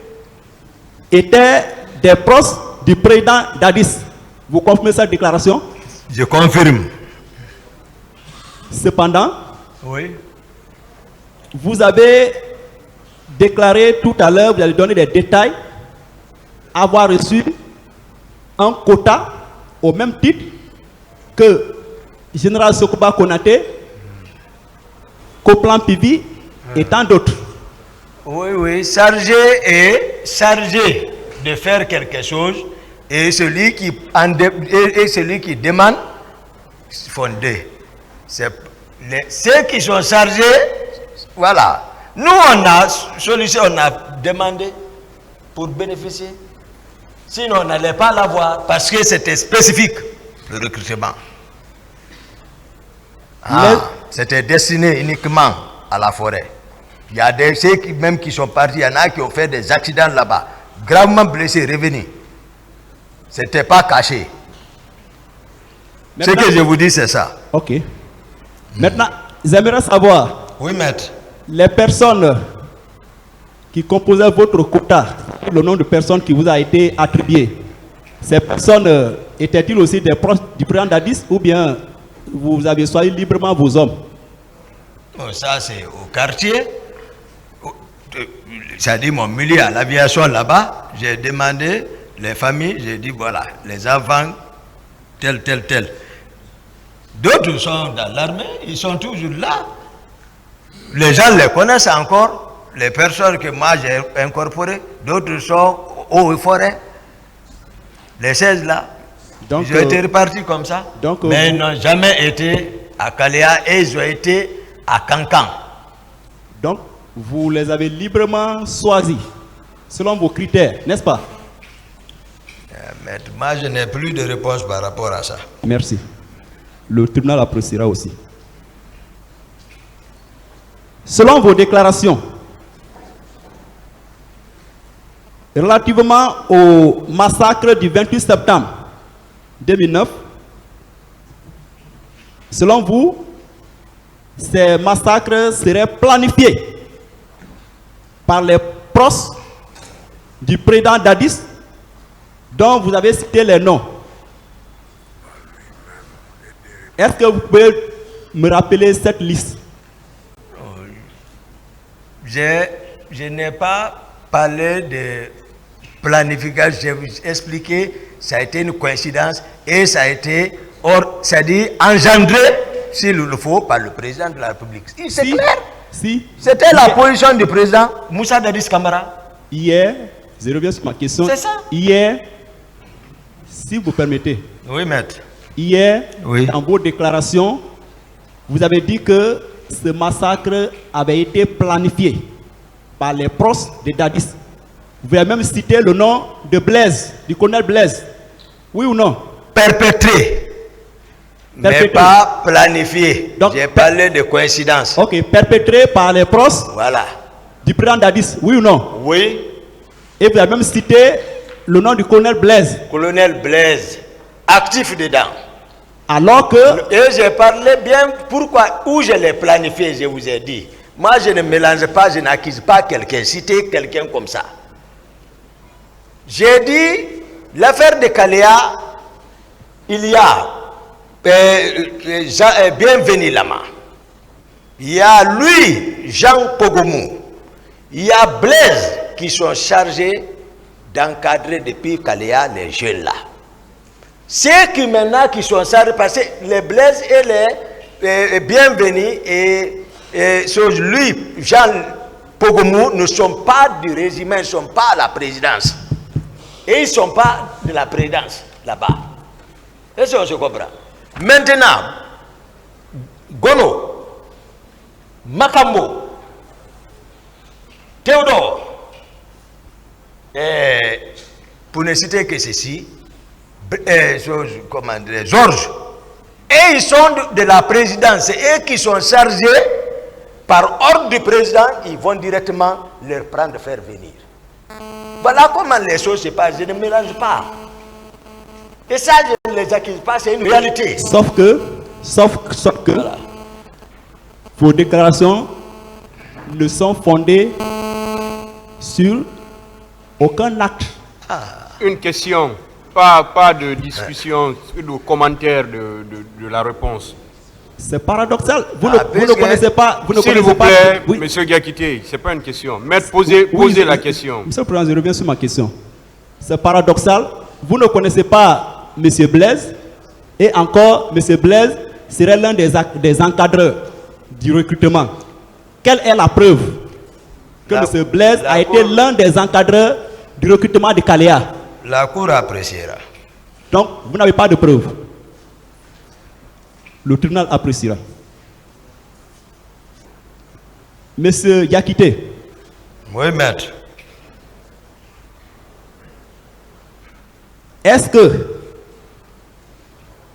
[SPEAKER 4] étaient des proches du président Dadis. Vous confirmez cette déclaration?
[SPEAKER 2] Je confirme.
[SPEAKER 4] Cependant,
[SPEAKER 2] Oui.
[SPEAKER 4] vous avez déclaré tout à l'heure, vous avez donné des détails, avoir reçu un quota au même titre que Général Sokuba Konaté, Coplan Pivi et tant d'autres.
[SPEAKER 2] Oui, oui, chargé de faire quelque chose et celui qui demande fondé. C'est ceux qui sont chargés, voilà. Nous, on a sollicité, on a demandé pour bénéficier. Sinon, on n'allait pas l'avoir parce que c'était spécifique, le recrutement. C'était destiné uniquement à la forêt. Il y a ceux qui sont partis, il y en a qui ont fait des accidents là-bas, gravement blessés, revenus. Ce n'était pas caché.
[SPEAKER 4] Maintenant,
[SPEAKER 2] ce que je vous dis, c'est ça.
[SPEAKER 4] Ok. Maintenant, j'aimerais savoir,
[SPEAKER 2] Oui, maître.
[SPEAKER 4] les personnes qui composaient votre quota, le nombre de personnes qui vous a été attribué, ces personnes étaient-ils aussi des proches du président Dadis ou bien vous avez choisi librement vos hommes?
[SPEAKER 2] Bon, ça, c'est au quartier. C'est-à-dire mon milieu à l'aviation là-bas. J'ai demandé les familles, j'ai dit voilà, les enfants, tel. D'autres sont dans l'armée, ils sont toujours là. Les gens les connaissent encore, les personnes que moi j'ai incorporées, d'autres sont haut et forêt. Les 16 là,
[SPEAKER 4] Donc,
[SPEAKER 2] ils ont été repartis comme ça.
[SPEAKER 4] donc,
[SPEAKER 2] mais ils n'ont jamais été à Kalea et ils ont été à Cancan.
[SPEAKER 4] Donc, vous les avez librement choisis, selon vos critères, n'est-ce pas?
[SPEAKER 2] Maître, moi je n'ai plus de réponse par rapport à ça.
[SPEAKER 4] Merci. Le tribunal appréciera aussi. Selon vos déclarations, relativement au massacre du 28 septembre 2009, selon vous, ces massacres seraient planifiés par les proches du président Dadis, dont vous avez cité les noms. Est-ce que vous pouvez me rappeler cette liste?
[SPEAKER 2] Je n'ai pas parlé de planification, je vous ai expliqué, ça a été une coïncidence et ça a été, c'est-à-dire engendré, s'il le faut, par le président de la République. C'est clair.
[SPEAKER 4] Si.
[SPEAKER 2] C'était la position du président Moussa Dadis Camara.
[SPEAKER 4] Hier, je reviens sur ma question.
[SPEAKER 2] C'est ça.
[SPEAKER 4] Hier, si vous permettez,
[SPEAKER 2] Oui, maître.
[SPEAKER 4] hier,
[SPEAKER 2] Oui.
[SPEAKER 4] dans vos déclarations, vous avez dit que ce massacre avait été planifié par les proches de Dadis. Vous avez même cité le nom de Blaise, du colonel Blaise. Oui ou non?
[SPEAKER 2] Perpétré. Mais pas planifié.
[SPEAKER 4] Donc,
[SPEAKER 2] j'ai parlé de coïncidence.
[SPEAKER 4] Ok, perpétré par les proches
[SPEAKER 2] Voilà.
[SPEAKER 4] du président Dadis. Oui ou non?
[SPEAKER 2] Oui.
[SPEAKER 4] Et vous avez même cité le nom du colonel Blaise.
[SPEAKER 2] Colonel Blaise, actif dedans.
[SPEAKER 4] Alors que...
[SPEAKER 2] Et j'ai parlé bien pourquoi, où je l'ai planifié, je vous ai dit. Moi, je ne mélange pas, je n'accuse pas quelqu'un, citer quelqu'un comme ça. J'ai dit, l'affaire de Kalea, il y a Bienvenu Lama. Il y a lui, Jean Pogomou. Il y a Blaise qui sont chargés d'encadrer depuis Kalea les jeunes là. Ceux qui maintenant qui sont chargés, parce que les Blaise et les Bienvenus et lui, Jean Pogomou, ne sont pas du régiment, ils ne sont pas à la présidence. Et ils ne sont pas de la présidence là-bas. Est-ce qu'on se comprend? Maintenant, Gono, Makambo, Théodore, pour ne citer que ceci, Georges, et ils sont de la présidence, c'est eux qui sont chargés par ordre du président, ils vont directement leur prendre, faire venir. Voilà comment les choses se passent, je ne mélange pas. Et ça, je ne les accuse pas, c'est une réalité.
[SPEAKER 4] Sauf que
[SPEAKER 2] Voilà.
[SPEAKER 4] Vos déclarations ne sont fondées sur aucun acte.
[SPEAKER 3] Une question, pas de discussion, de commentaire de la réponse.
[SPEAKER 4] C'est paradoxal. Vous ne
[SPEAKER 2] puisque-
[SPEAKER 4] connaissez pas. Vous ne
[SPEAKER 3] S'il
[SPEAKER 4] connaissez
[SPEAKER 3] vous
[SPEAKER 4] pas.
[SPEAKER 3] plaît,
[SPEAKER 4] Oui.
[SPEAKER 3] Monsieur Diakité, ce n'est pas une question. Maître, posez la question.
[SPEAKER 4] Monsieur le Président, je reviens sur ma question. C'est paradoxal. Vous ne connaissez pas M. Blaise et encore M. Blaise serait l'un des encadreurs du recrutement. Quelle est la preuve que M. Blaise a été l'un des encadreurs du recrutement de Caléa?
[SPEAKER 2] La Cour appréciera.
[SPEAKER 4] Donc, vous n'avez pas de preuve. Le tribunal appréciera. Monsieur Diakité,
[SPEAKER 2] Oui, maître.
[SPEAKER 4] est-ce que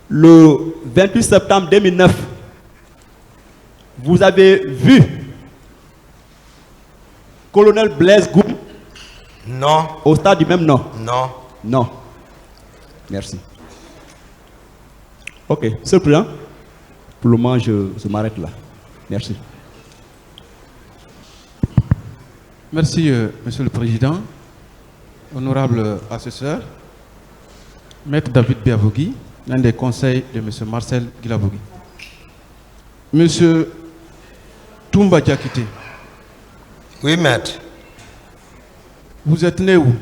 [SPEAKER 4] le 28 septembre 2009, vous avez vu colonel Blaise Goum
[SPEAKER 2] Non,
[SPEAKER 4] au stade du même nom?
[SPEAKER 2] non.
[SPEAKER 4] Non. Merci. Ok, Monsieur le Président, pour le moment, je m'arrête là. Merci.
[SPEAKER 5] Merci, Monsieur le Président, honorable assesseur, Maître David Biavogui, l'un des conseils de M. Marcel Guilabogui. Monsieur Toumba Diakité,
[SPEAKER 2] Oui, maître.
[SPEAKER 5] vous êtes né où?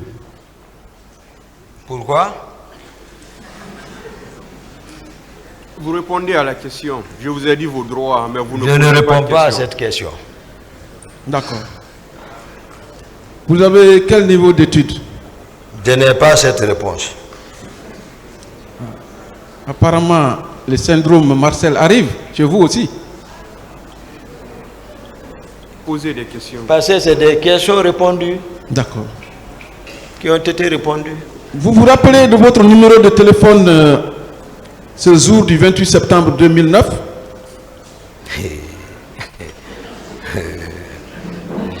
[SPEAKER 2] Pourquoi?
[SPEAKER 3] Vous répondez à la question. Je vous ai dit vos droits, mais vous ne
[SPEAKER 2] Je ne
[SPEAKER 3] posez
[SPEAKER 2] réponds
[SPEAKER 3] de
[SPEAKER 2] pas à
[SPEAKER 3] question.
[SPEAKER 2] cette question.
[SPEAKER 5] D'accord. Vous avez quel niveau d'études?
[SPEAKER 2] Je n'ai pas cette réponse.
[SPEAKER 5] Apparemment, le syndrome Marcel arrive chez vous aussi.
[SPEAKER 3] Posez des questions.
[SPEAKER 2] Parce que c'est des questions répondues,
[SPEAKER 5] D'accord.
[SPEAKER 2] qui ont été répondues.
[SPEAKER 5] Vous vous rappelez de votre numéro de téléphone ce jour du 28 septembre 2009?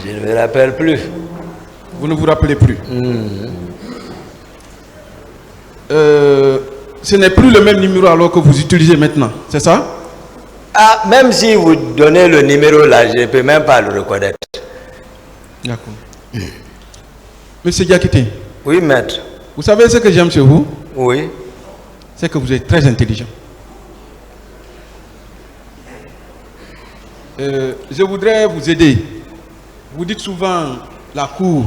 [SPEAKER 2] Je ne me rappelle plus.
[SPEAKER 5] Vous ne vous rappelez plus? Ce n'est plus le même numéro alors que vous utilisez maintenant, c'est ça?
[SPEAKER 2] Ah, même si vous donnez le numéro là, je ne peux même pas le reconnaître.
[SPEAKER 5] D'accord. Monsieur Diakité,
[SPEAKER 2] Oui, maître.
[SPEAKER 5] vous savez ce que j'aime chez vous?
[SPEAKER 2] Oui.
[SPEAKER 5] C'est que vous êtes très intelligent. Je voudrais vous aider. Vous dites souvent la cour,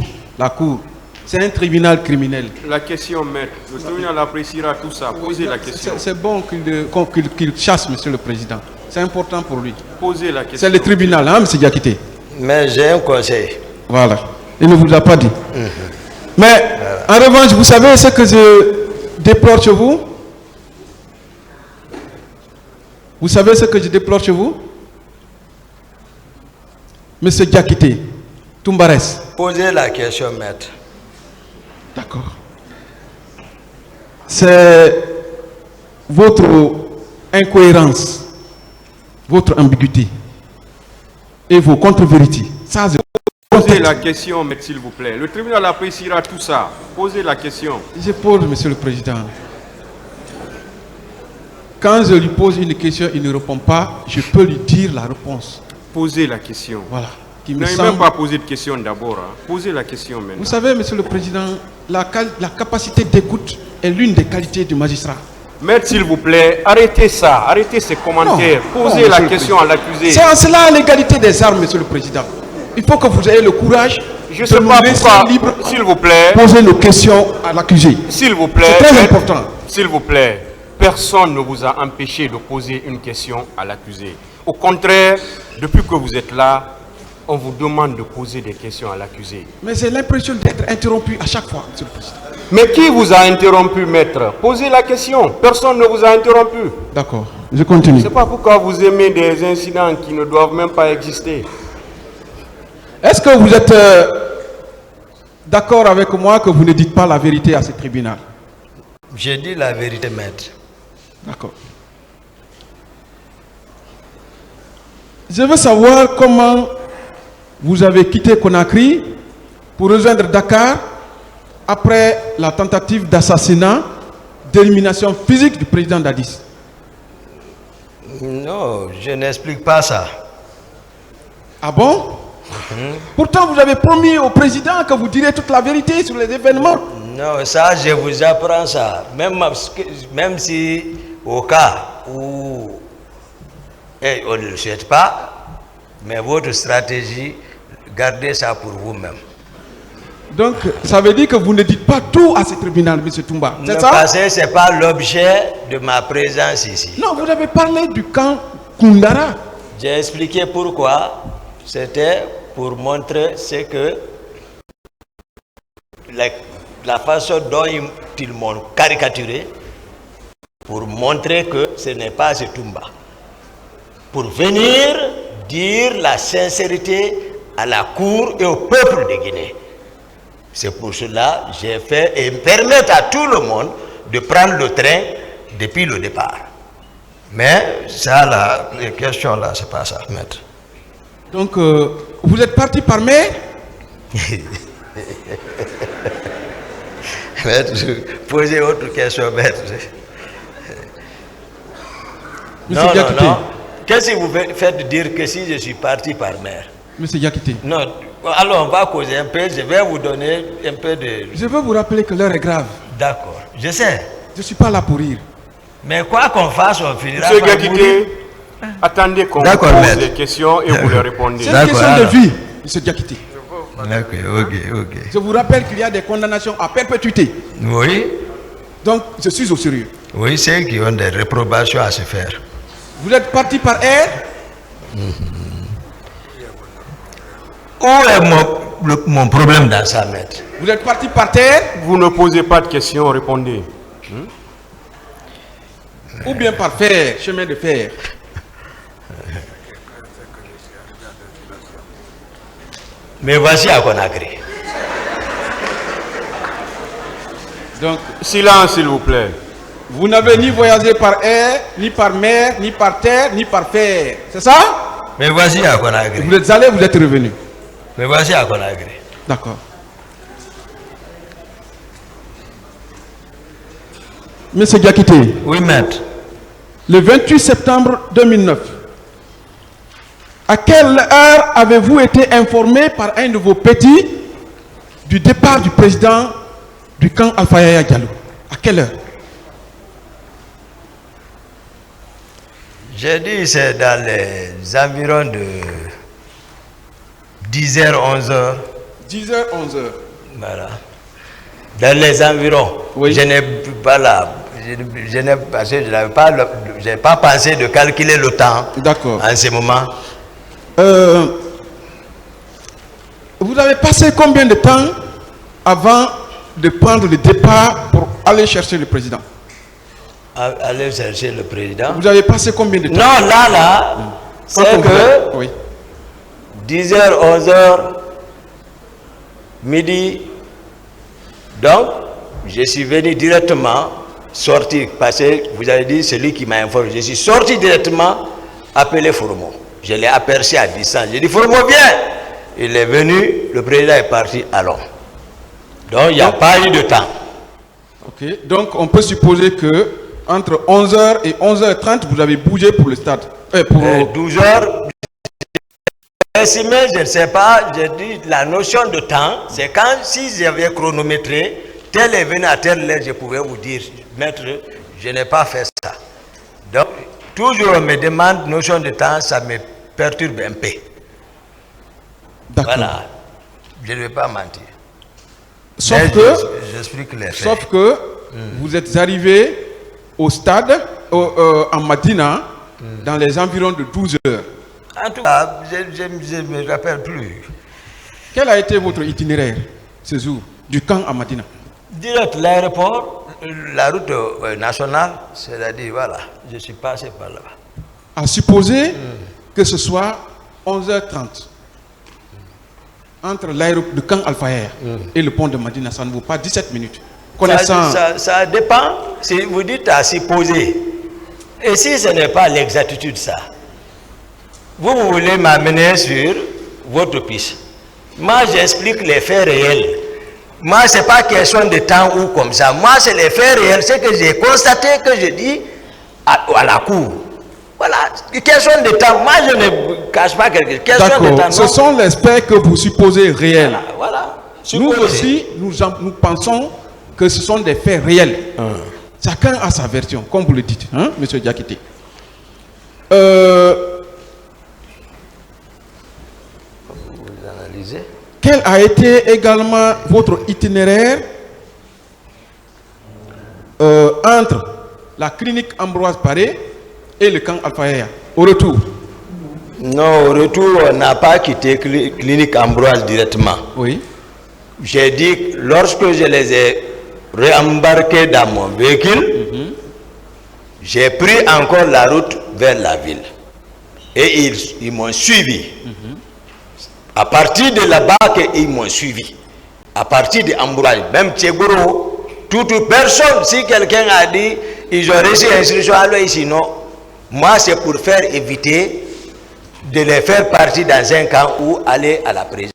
[SPEAKER 5] c'est un tribunal criminel.
[SPEAKER 3] La question, maître. Le tribunal appréciera tout ça. Posez la question.
[SPEAKER 5] C'est bon qu'il chasse, Monsieur le Président. C'est important pour lui.
[SPEAKER 3] Posez la question.
[SPEAKER 5] C'est le tribunal, hein, Monsieur Diakité?
[SPEAKER 2] Mais j'ai un conseil.
[SPEAKER 5] Voilà. Il ne vous l'a pas dit. Mais, en revanche, vous savez ce que je déplore chez vous? Vous savez ce que je déplore chez vous? Monsieur Diakité, Toumbares.
[SPEAKER 2] Posez la question, maître.
[SPEAKER 5] D'accord. C'est votre incohérence, votre ambiguïté et vos contre-vérités. Ça, je...
[SPEAKER 3] Posez la question, maître, s'il vous plaît. Le tribunal appréciera tout ça. Posez la question.
[SPEAKER 5] Je pose, Monsieur le Président. Quand je lui pose une question, il ne répond pas, je peux lui dire la réponse.
[SPEAKER 3] Posez la question.
[SPEAKER 5] Voilà. Qui
[SPEAKER 3] Vous
[SPEAKER 5] me
[SPEAKER 3] n'avez
[SPEAKER 5] semble...
[SPEAKER 3] même pas posé de question d'abord. Hein. Posez la question maintenant.
[SPEAKER 5] Vous savez, Monsieur le Président, la capacité d'écoute est l'une des qualités du magistrat.
[SPEAKER 3] Maître, s'il vous plaît, arrêtez ça. Arrêtez ces commentaires.
[SPEAKER 5] Non,
[SPEAKER 3] Posez
[SPEAKER 5] non,
[SPEAKER 3] la
[SPEAKER 5] Monsieur le
[SPEAKER 3] question à l'accusé.
[SPEAKER 5] C'est en cela l'égalité des armes, Monsieur le Président. Il faut que vous ayez le courage
[SPEAKER 3] Je
[SPEAKER 5] de
[SPEAKER 3] ne sais
[SPEAKER 5] nous
[SPEAKER 3] pas
[SPEAKER 5] laisser
[SPEAKER 3] pourquoi.
[SPEAKER 5] libre
[SPEAKER 3] S'il vous plaît.
[SPEAKER 5] poser nos questions à l'accusé.
[SPEAKER 3] S'il vous plaît.
[SPEAKER 5] C'est très
[SPEAKER 3] maître,
[SPEAKER 5] important.
[SPEAKER 3] s'il vous plaît, personne ne vous a empêché de poser une question à l'accusé. Au contraire, depuis que vous êtes là, on vous demande de poser des questions à l'accusé.
[SPEAKER 5] Mais j'ai l'impression d'être interrompu à chaque fois, Monsieur le Président.
[SPEAKER 3] Mais qui vous a interrompu, maître? Posez la question. Personne ne vous a interrompu.
[SPEAKER 5] D'accord, je continue.
[SPEAKER 3] Je ne sais pas pourquoi vous aimez des incidents qui ne doivent même pas exister.
[SPEAKER 5] Est-ce que vous êtes d'accord avec moi que vous ne dites pas la vérité à ce tribunal?
[SPEAKER 2] J'ai dit la vérité, maître.
[SPEAKER 5] D'accord. Je veux savoir comment vous avez quitté Conakry pour rejoindre Dakar après la tentative d'assassinat, d'élimination physique du président Dadis.
[SPEAKER 2] Non, je n'explique pas ça.
[SPEAKER 5] Ah bon? Pourtant, vous avez promis au président que vous direz toute la vérité sur les événements.
[SPEAKER 2] Non, ça, je vous apprends ça. Même si, au cas où on ne le souhaite pas, mais votre stratégie, gardez ça pour vous-même.
[SPEAKER 5] Donc, ça veut dire que vous ne dites pas tout à ce tribunal, M. Toumba. C'est ça?
[SPEAKER 2] Parce que ce n'est pas l'objet de ma présence ici.
[SPEAKER 5] Non, vous avez parlé du camp Koundara.
[SPEAKER 2] J'ai expliqué pourquoi. C'était pour montrer ce que la façon dont ils m'ont caricaturé, pour montrer que ce n'est pas ce Toumba. Pour venir dire la sincérité à la cour et au peuple de Guinée. C'est pour cela que j'ai fait et permettre à tout le monde de prendre le train depuis le départ. Mais ça, là, les questions là, c'est pas ça, maître.
[SPEAKER 5] Donc, vous êtes parti par mer?
[SPEAKER 2] Maître, posez autre question, maître. Non. Qu'est-ce que vous faites dire que si je suis parti par mer?
[SPEAKER 5] Monsieur Diakité.
[SPEAKER 2] Non, alors on va causer un peu, je vais vous donner un peu de...
[SPEAKER 5] Je veux vous rappeler que l'heure est grave.
[SPEAKER 2] D'accord, je sais.
[SPEAKER 5] Je ne suis pas là pour rire.
[SPEAKER 2] Mais quoi qu'on fasse, on finira
[SPEAKER 3] Monsieur
[SPEAKER 2] par mourir.
[SPEAKER 3] Diakité, attendez qu'on vous pose des questions et vous les répondez.
[SPEAKER 5] C'est une question de vie, Monsieur Diakité.
[SPEAKER 2] Ok.
[SPEAKER 5] Je vous rappelle qu'il y a des condamnations à perpétuité.
[SPEAKER 2] Oui,
[SPEAKER 5] Donc, je suis au sérieux.
[SPEAKER 2] oui, c'est qui ont des réprobations à se faire.
[SPEAKER 5] Vous êtes parti par air?
[SPEAKER 2] Où est mon problème dans ça, maître?
[SPEAKER 5] Vous êtes parti par terre?
[SPEAKER 3] Vous ne posez pas de questions, répondez.
[SPEAKER 5] Ou bien par fer, chemin de fer?
[SPEAKER 2] Mais voici à Conakry.
[SPEAKER 5] Donc,
[SPEAKER 3] Silence, s'il vous plaît.
[SPEAKER 5] vous n'avez ni voyagé par air, ni par mer, ni par terre, ni par fer. C'est ça?
[SPEAKER 2] Mais voici à Conakry.
[SPEAKER 5] Vous êtes allé, vous êtes revenu.
[SPEAKER 2] Mais voici à Conakry.
[SPEAKER 5] D'accord. Monsieur Diakité,
[SPEAKER 2] Oui, maître.
[SPEAKER 5] le 28 septembre 2009, à quelle heure avez-vous été informé par un de vos petits du départ du président du camp Alpha Yaya Diallo? À quelle heure?
[SPEAKER 2] J'ai dit c'est dans les environs de 10h, 11h.
[SPEAKER 5] 10h, 11h.
[SPEAKER 2] Voilà. Dans les environs.
[SPEAKER 5] Oui.
[SPEAKER 2] Je n'ai pas là. Je n'ai pas pensé de calculer le temps.
[SPEAKER 5] D'accord.
[SPEAKER 2] En ce moment.
[SPEAKER 5] Vous avez passé combien de temps avant de prendre le départ pour aller chercher le président?
[SPEAKER 2] Aller chercher le président.
[SPEAKER 5] Vous avez passé combien de temps?
[SPEAKER 2] Non, là, c'est
[SPEAKER 5] Quand on
[SPEAKER 2] que
[SPEAKER 5] vous a- Oui.
[SPEAKER 2] 10h, 11h, midi. Donc, je suis venu directement sortir, parce que vous avez dit celui qui m'a informé. Je suis sorti directement, appelé Foromo. Je l'ai aperçu à distance. J'ai dit Foromo, viens. Il est venu, le président est parti, allons. Donc, il n'y a pas eu de temps.
[SPEAKER 5] Ok. Donc, on peut supposer que entre 11h et 11h30, vous avez bougé pour le stade. Pour
[SPEAKER 2] 12h. Mais je ne sais pas, je dis la notion de temps, c'est quand si j'avais chronométré, tel est venu à telle heure, je pouvais vous dire, maître, je n'ai pas fait ça. Donc, toujours on me demande notion de temps, ça me perturbe un peu.
[SPEAKER 5] D'accord.
[SPEAKER 2] Voilà, je ne vais pas mentir.
[SPEAKER 5] Sauf
[SPEAKER 2] Mais
[SPEAKER 5] que,
[SPEAKER 2] j'explique les faits.
[SPEAKER 5] sauf que vous êtes arrivé au stade, en Madina, dans les environs de 12 heures.
[SPEAKER 2] En tout cas, je ne me rappelle plus.
[SPEAKER 5] Quel a été votre itinéraire ce jour, du camp à Madina?
[SPEAKER 2] Direct l'aéroport, la route nationale, c'est-à-dire, voilà, je suis passé par là-bas.
[SPEAKER 5] À supposer que ce soit 11h30, entre l'aéroport de camp Al-Fayher et le pont de Madina, ça ne vaut pas 17 minutes. Connaissant...
[SPEAKER 2] Ça dépend, si vous dites à supposer. Et si ce n'est pas l'exactitude, ça, vous voulez m'amener sur votre piste. Moi, j'explique les faits réels. Moi, ce n'est pas question de temps ou comme ça. Moi, c'est les faits réels. C'est que j'ai constaté, que je dis à la cour. Voilà, question de temps. Moi, je ne cache pas quelque chose. Question de temps.
[SPEAKER 5] D'accord, ce sont les faits que vous supposez réels.
[SPEAKER 2] Voilà.
[SPEAKER 5] Nous aussi, nous pensons que ce sont des faits réels. Chacun a sa version, comme vous le dites, hein, M. Diakité. Quel a été également votre itinéraire entre la clinique Ambroise Paré et le camp Al-Fayher au retour?
[SPEAKER 2] Non, au retour, on n'a pas quitté clinique Ambroise directement.
[SPEAKER 5] Oui.
[SPEAKER 2] J'ai dit que lorsque je les ai réembarqués dans mon véhicule, j'ai pris encore la route vers la ville. Et ils m'ont suivi. À partir de là-bas, ils m'ont suivi. À partir de Ambroise, même Tchegouro, toute personne, si quelqu'un a dit, ils ont reçu instruction, alors ici, non. Moi, c'est pour faire éviter de les faire partir dans un camp ou aller à la présidence.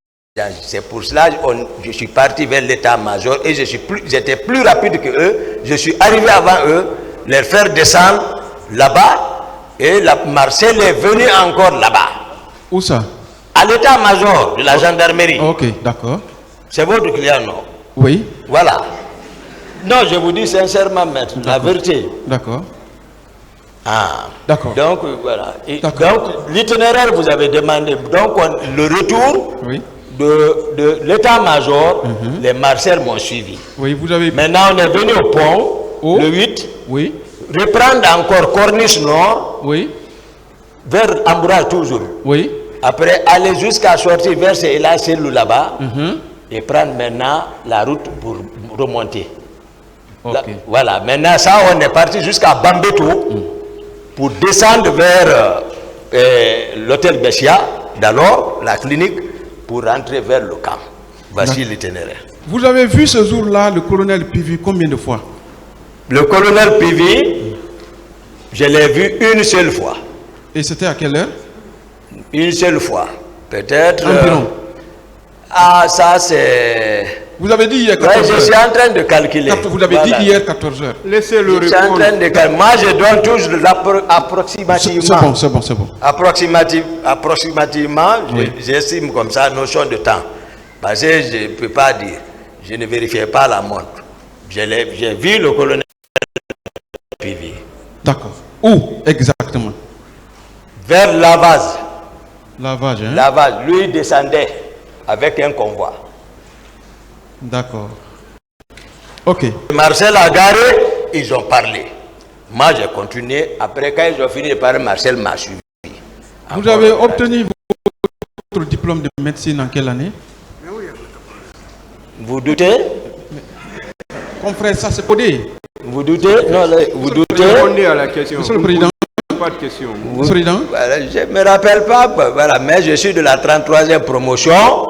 [SPEAKER 2] C'est pour cela que je suis parti vers l'état-major et j'étais plus rapide que eux. Je suis arrivé avant eux, les faire descendre là-bas et Marcel est venu encore là-bas.
[SPEAKER 5] Où ça?
[SPEAKER 2] À l'état-major de la gendarmerie.
[SPEAKER 5] Ok, d'accord.
[SPEAKER 2] C'est votre client, non?
[SPEAKER 5] Oui.
[SPEAKER 2] Voilà. Non, je vous dis sincèrement, maître, la vérité.
[SPEAKER 5] D'accord.
[SPEAKER 2] Ah.
[SPEAKER 5] D'accord.
[SPEAKER 2] Donc, voilà. Donc, l'itinéraire, vous avez demandé. Donc, le retour de l'état-major, les Marcel m'ont suivi.
[SPEAKER 5] Oui, vous avez...
[SPEAKER 2] Maintenant, on est venu au pont, le 8.
[SPEAKER 5] Oui.
[SPEAKER 2] Reprendre encore Corniche Nord.
[SPEAKER 5] Oui.
[SPEAKER 2] Vers Ambroise toujours.
[SPEAKER 5] Oui.
[SPEAKER 2] Après, aller jusqu'à sortir vers Célou là-bas. Et prendre maintenant la route pour remonter.
[SPEAKER 5] Ok.
[SPEAKER 2] Là, voilà. Maintenant, ça, on est parti jusqu'à Bambeto pour descendre vers l'hôtel Bessia, d'alors la clinique, pour rentrer vers le camp. Voici l'itinéraire.
[SPEAKER 5] Vous avez vu ce jour-là le colonel Pivi combien de fois?
[SPEAKER 2] Le colonel Pivi, je l'ai vu une seule fois.
[SPEAKER 5] Et c'était à quelle heure?
[SPEAKER 2] Une seule fois. Peut-être...
[SPEAKER 5] Environ.
[SPEAKER 2] Ah, ça c'est...
[SPEAKER 5] Vous avez dit hier 14 heures.
[SPEAKER 2] Je suis en train de calculer.
[SPEAKER 5] Vous avez dit hier 14 heures.
[SPEAKER 3] Laissez-le répondre.
[SPEAKER 2] Je suis en train de calculer. Moi, je donne toujours approximativement.
[SPEAKER 5] C'est bon.
[SPEAKER 2] Approximativement, j'estime comme ça, notion de temps. Parce que je ne peux pas dire. Je ne vérifiais pas la montre. J'ai vu le colonel Pivi.
[SPEAKER 5] D'accord. Où exactement?
[SPEAKER 2] Vers Lavaz.
[SPEAKER 5] Lavage, hein?
[SPEAKER 2] Lavaz, lui descendait avec un convoi.
[SPEAKER 5] D'accord. Ok.
[SPEAKER 2] Marcel a garé, ils ont parlé. Moi, j'ai continué. Après, quand ils ont fini de parler, Marcel m'a suivi.
[SPEAKER 5] Vous avez obtenu votre diplôme de médecine en quelle année?
[SPEAKER 2] Vous doutez?
[SPEAKER 5] Confrère, ça c'est podé.
[SPEAKER 2] Vous doutez? Non, vous doutez?
[SPEAKER 3] Répondez à la question.
[SPEAKER 5] Monsieur le Président.
[SPEAKER 3] Pas de question.
[SPEAKER 5] Monsieur le Président.
[SPEAKER 2] Voilà, je ne me rappelle pas, voilà, mais je suis de la 33e promotion.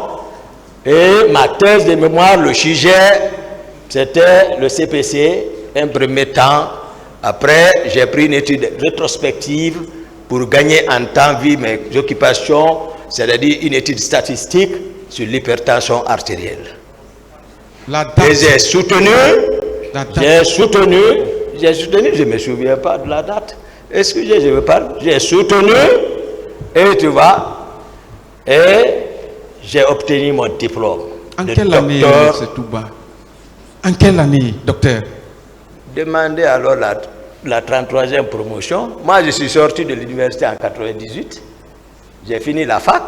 [SPEAKER 2] Et ma thèse de mémoire, le sujet, c'était le CPC, un premier temps. Après, j'ai pris une étude rétrospective pour gagner en temps vu mes occupations, c'est-à-dire une étude statistique sur l'hypertension artérielle.
[SPEAKER 5] La date.
[SPEAKER 2] Et j'ai soutenu, je ne me souviens pas de la date. Excusez, je veux pas. J'ai soutenu, et tu vois, et j'ai obtenu mon diplôme.
[SPEAKER 5] En quelle année, M. Touba? En quelle année, docteur?
[SPEAKER 2] Demandez alors la 33e promotion. Moi, je suis sorti de l'université en 98. J'ai fini la fac.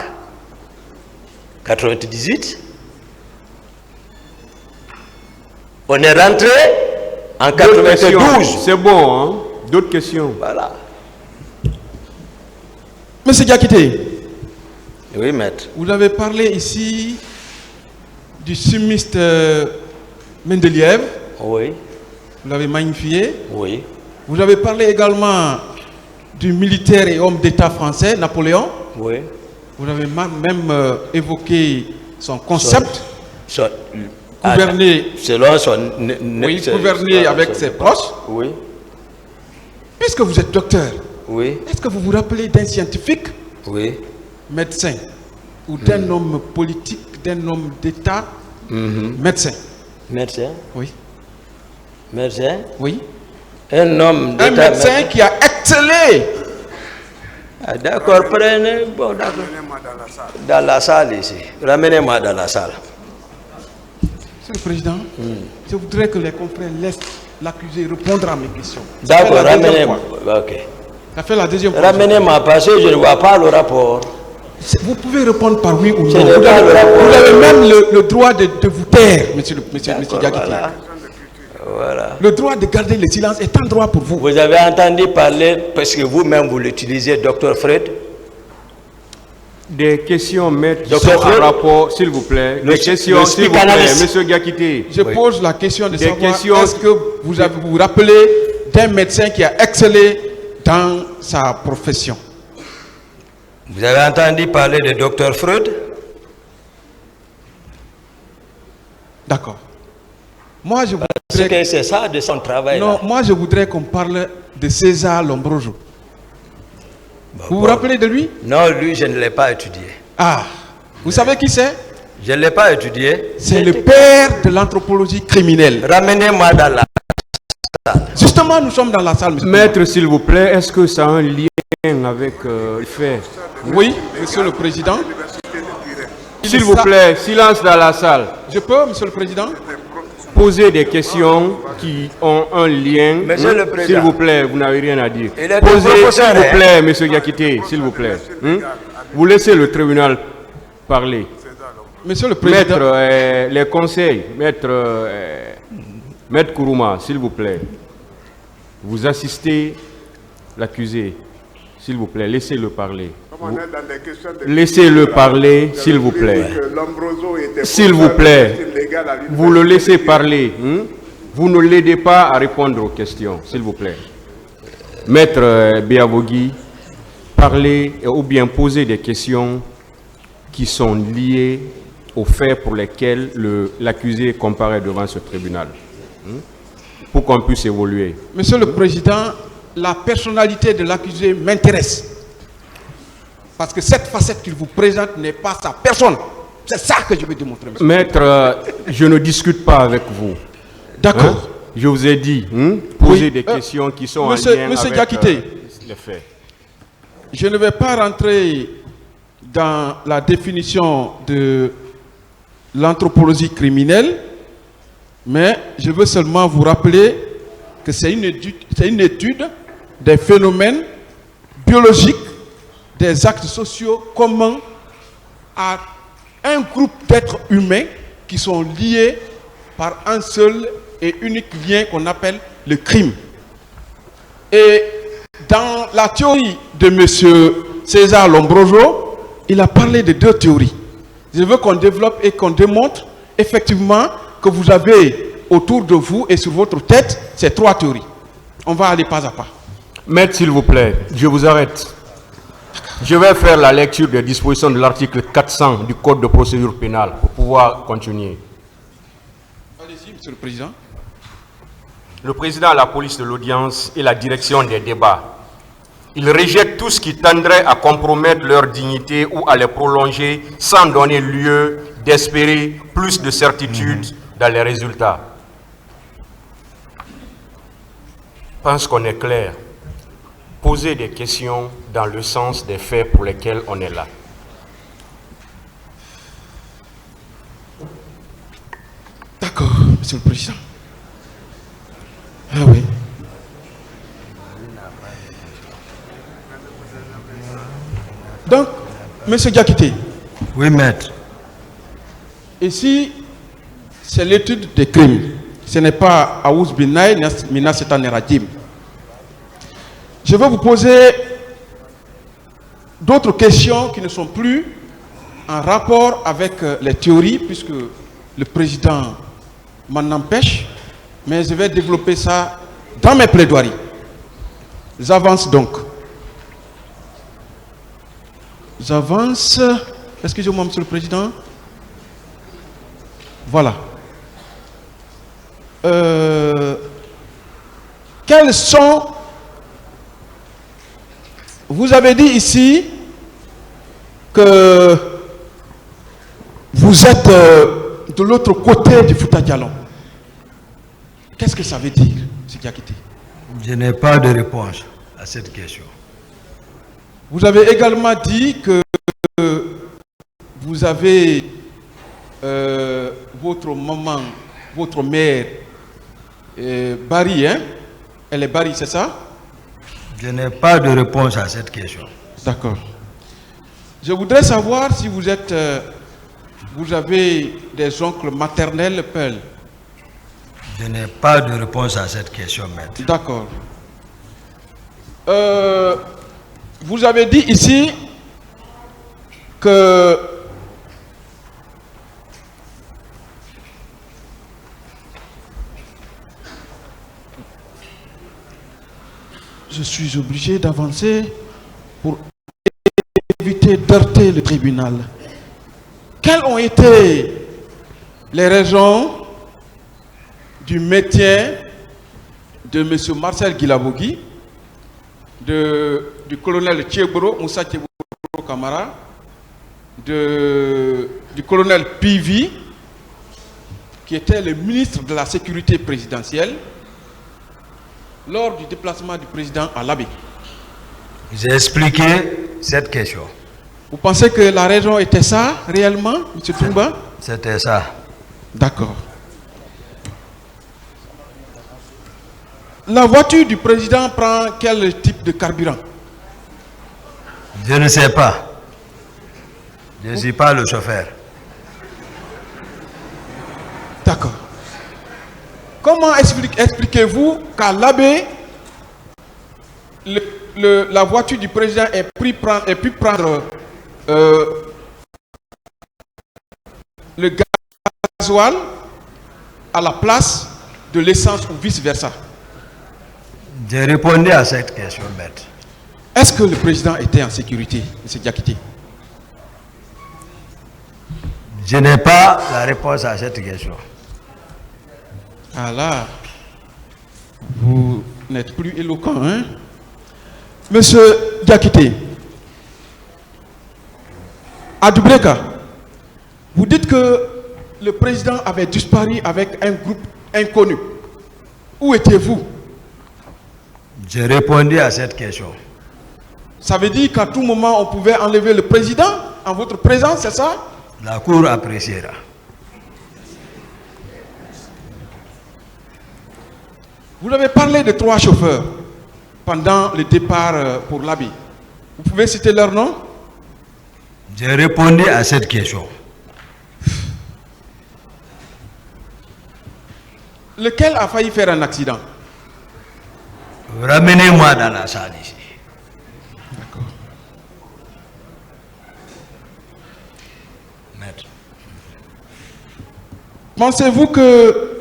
[SPEAKER 2] 98. On est rentré en
[SPEAKER 3] D'autres questions.
[SPEAKER 2] 92.
[SPEAKER 3] C'est bon, hein? D'autres questions.
[SPEAKER 2] Voilà.
[SPEAKER 5] Monsieur Diakité,
[SPEAKER 2] Oui, maître.
[SPEAKER 5] vous avez parlé ici du sumiste Mendeleïev,
[SPEAKER 2] Oui,
[SPEAKER 5] vous l'avez magnifié.
[SPEAKER 2] oui,
[SPEAKER 5] Vous avez parlé également du militaire et homme d'État français, Napoléon.
[SPEAKER 2] oui.
[SPEAKER 5] Vous avez même évoqué son concept,
[SPEAKER 2] Son-
[SPEAKER 5] gouverner,
[SPEAKER 2] selon son...
[SPEAKER 5] oui, gouverner avec ses proches.
[SPEAKER 2] Oui,
[SPEAKER 5] Puisque vous êtes docteur,
[SPEAKER 2] oui,
[SPEAKER 5] est-ce que vous vous rappelez d'un scientifique,
[SPEAKER 2] oui.
[SPEAKER 5] médecin, ou d'un homme politique, d'un homme d'État, médecin?
[SPEAKER 2] Médecin,
[SPEAKER 5] Oui.
[SPEAKER 2] médecin.
[SPEAKER 5] Oui.
[SPEAKER 2] Un homme
[SPEAKER 5] Un
[SPEAKER 2] d'État.
[SPEAKER 5] médecin qui a excellé.
[SPEAKER 2] Ah, d'accord, prenez... Bon, d'accord. Dans la salle ici. Ramenez-moi dans la salle.
[SPEAKER 5] Monsieur le Président, je voudrais que les confrères laissent l'accusé répondre à mes questions.
[SPEAKER 2] D'accord,
[SPEAKER 5] Ça fait la deuxième
[SPEAKER 2] ramenez-moi.
[SPEAKER 5] fois.
[SPEAKER 2] Ok.
[SPEAKER 5] Ça fait la deuxième fois.
[SPEAKER 2] Ramenez-moi parce que je ne vois pas le rapport.
[SPEAKER 5] Vous pouvez répondre par oui ou
[SPEAKER 2] Je
[SPEAKER 5] non.
[SPEAKER 2] n'ai pas le rapport.
[SPEAKER 5] Vous avez même le droit de vous taire, monsieur
[SPEAKER 2] D'accord,
[SPEAKER 5] Diakité.
[SPEAKER 2] voilà. Voilà.
[SPEAKER 5] Le droit de garder le silence est un droit pour vous.
[SPEAKER 2] Vous avez entendu parler, parce que vous-même vous l'utilisez, docteur Fred.
[SPEAKER 3] Des questions, maître, qui
[SPEAKER 2] Docteur
[SPEAKER 3] sont en
[SPEAKER 2] Fred,
[SPEAKER 3] rapport, s'il vous plaît.
[SPEAKER 2] le-
[SPEAKER 3] Des questions,
[SPEAKER 2] le
[SPEAKER 3] s'il vous plaît,
[SPEAKER 2] psychanalyste.
[SPEAKER 3] monsieur Diakité.
[SPEAKER 5] Je pose la question de
[SPEAKER 3] Des
[SPEAKER 5] savoir
[SPEAKER 3] questions-
[SPEAKER 5] est-ce que vous vous rappelez d'un médecin qui a excellé dans sa profession?
[SPEAKER 2] Vous avez entendu parler de docteur Freud?
[SPEAKER 5] D'accord. Moi, je
[SPEAKER 2] Parce
[SPEAKER 5] voudrais...
[SPEAKER 2] que c'est ça de son travail.
[SPEAKER 5] Non,
[SPEAKER 2] là.
[SPEAKER 5] moi, je voudrais qu'on parle de César Lombroso. Vous vous rappelez de lui?
[SPEAKER 2] Non, lui, je ne l'ai pas étudié.
[SPEAKER 5] Ah, vous savez qui c'est?
[SPEAKER 2] Je ne l'ai pas étudié.
[SPEAKER 5] C'est le père de l'anthropologie criminelle.
[SPEAKER 2] Ramenez-moi dans la...
[SPEAKER 5] Justement, nous sommes dans la salle, monsieur.
[SPEAKER 3] Maître, s'il vous plaît, est-ce que ça a un lien avec le fait?
[SPEAKER 5] Oui, monsieur le Président.
[SPEAKER 3] S'il vous plaît, silence dans la salle.
[SPEAKER 5] Je peux, monsieur le Président?
[SPEAKER 3] Posez des questions qui ont un lien.
[SPEAKER 2] Monsieur le Président.
[SPEAKER 3] S'il vous plaît, vous n'avez rien à dire.
[SPEAKER 2] Il est
[SPEAKER 3] Posez,
[SPEAKER 2] un
[SPEAKER 3] s'il
[SPEAKER 2] professeur,
[SPEAKER 3] vous
[SPEAKER 2] hein.
[SPEAKER 3] plaît, monsieur Diakité, s'il vous plaît. Vous laissez le tribunal parler.
[SPEAKER 5] Monsieur le Président.
[SPEAKER 3] Maître, les conseils, maître Kourouma, s'il vous plaît. Vous assistez l'accusé. S'il vous plaît, laissez-le parler. Laissez-le parler, s'il vous plaît. S'il vous plaît, vous le laissez parler. Vous ne l'aidez pas à répondre aux questions, s'il vous plaît. Maître Biavogui, parlez ou bien posez des questions qui sont liées aux faits pour lesquels l'accusé comparaît devant ce tribunal. Pour qu'on puisse évoluer.
[SPEAKER 5] Monsieur le Président, la personnalité de l'accusé m'intéresse. Parce que cette facette qu'il vous présente n'est pas sa personne. C'est ça que je vais démontrer, monsieur.
[SPEAKER 3] Maître, je ne discute pas avec vous.
[SPEAKER 5] D'accord.
[SPEAKER 3] Je vous ai dit, posez
[SPEAKER 5] Oui,
[SPEAKER 3] des questions qui sont
[SPEAKER 5] monsieur-
[SPEAKER 3] en lien
[SPEAKER 5] monsieur
[SPEAKER 3] avec
[SPEAKER 5] Diakité.
[SPEAKER 3] les faits.
[SPEAKER 5] Je ne vais pas rentrer dans la définition de l'anthropologie criminelle, mais je veux seulement vous rappeler que c'est une étude des phénomènes biologiques, des actes sociaux communs à un groupe d'êtres humains qui sont liés par un seul et unique lien qu'on appelle le crime. Et dans la théorie de M. César Lombroso, il a parlé de deux théories. Je veux qu'on développe et qu'on démontre effectivement que vous avez autour de vous et sur votre tête ces trois théories. On va aller pas à pas.
[SPEAKER 3] Maître, s'il vous plaît, je vous arrête. Je vais faire la lecture des dispositions de l'article 400 du Code de procédure pénale pour pouvoir continuer.
[SPEAKER 5] Allez-y, Monsieur le Président.
[SPEAKER 3] Le président de la police de l'audience et la direction des débats. Ils rejettent tout ce qui tendrait à compromettre leur dignité ou à les prolonger sans donner lieu d'espérer plus de certitude dans les résultats. Je pense qu'on est clair. Poser des questions dans le sens des faits pour lesquels on est là.
[SPEAKER 5] D'accord, Monsieur le Président. Ah oui. Donc, Monsieur Diakité,
[SPEAKER 2] Oui, maître.
[SPEAKER 5] ici, c'est l'étude des crimes. Ce n'est pas Aouz Binay, Mina Setan Radim. Je vais vous poser d'autres questions qui ne sont plus en rapport avec les théories, puisque le président m'en empêche, mais je vais développer ça dans mes plaidoiries. J'avance donc. J'avance. Excusez-moi, Monsieur le Président. Voilà. Quels sont... Vous avez dit ici que vous êtes de l'autre côté du Fouta Djallon. Qu'est-ce que ça veut dire, M. Diakité?
[SPEAKER 2] Je n'ai pas de réponse à cette question.
[SPEAKER 5] Vous avez également dit que vous avez votre maman, votre mère, Barry, hein? Elle est Barry, c'est ça?
[SPEAKER 2] Je n'ai pas de réponse à cette question.
[SPEAKER 5] D'accord. Je voudrais savoir si vous êtes, vous avez des oncles maternels, Peul.
[SPEAKER 2] Je n'ai pas de réponse à cette question, maître.
[SPEAKER 5] D'accord. Vous avez dit ici que je suis obligé d'avancer pour éviter d'heurter le tribunal. Quelles ont été les raisons du maintien de M. Marcel Guilabogui, du colonel Tchebro, Moussa Tchebro Kamara, du colonel Pivi, qui était le ministre de la sécurité présidentielle, lors du déplacement du président à l'Abbé?
[SPEAKER 2] J'ai expliqué cette question.
[SPEAKER 5] Vous pensez que la raison était ça, réellement, M. Toumba?
[SPEAKER 2] C'était ça.
[SPEAKER 5] D'accord. La voiture du président prend quel type de carburant?
[SPEAKER 2] Je ne sais pas. Je ne suis pas le chauffeur.
[SPEAKER 5] D'accord. Comment expliquez-vous qu'à l'Abbé, la voiture du président ait pu prendre le gasoil à la place de l'essence ou vice-versa?
[SPEAKER 2] J'ai répondu à cette question, maître.
[SPEAKER 5] Est-ce que le président était en sécurité, M. Diakité?
[SPEAKER 2] Je n'ai pas la réponse à cette question.
[SPEAKER 5] Ah là, vous n'êtes plus éloquent, hein? Monsieur Diakité, à Dubreka, vous dites que le président avait disparu avec un groupe inconnu. Où étiez-vous?
[SPEAKER 2] J'ai répondu à cette question.
[SPEAKER 5] Ça veut dire qu'à tout moment, on pouvait enlever le président en votre présence, c'est ça?
[SPEAKER 2] La Cour appréciera.
[SPEAKER 5] Vous avez parlé de 3 chauffeurs pendant le départ pour l'Abbé. Vous pouvez citer leur nom?
[SPEAKER 2] J'ai répondu à cette question.
[SPEAKER 5] Lequel a failli faire un accident?
[SPEAKER 2] Ramenez-moi dans la salle ici.
[SPEAKER 5] D'accord.
[SPEAKER 2] Maître.
[SPEAKER 5] Pensez-vous que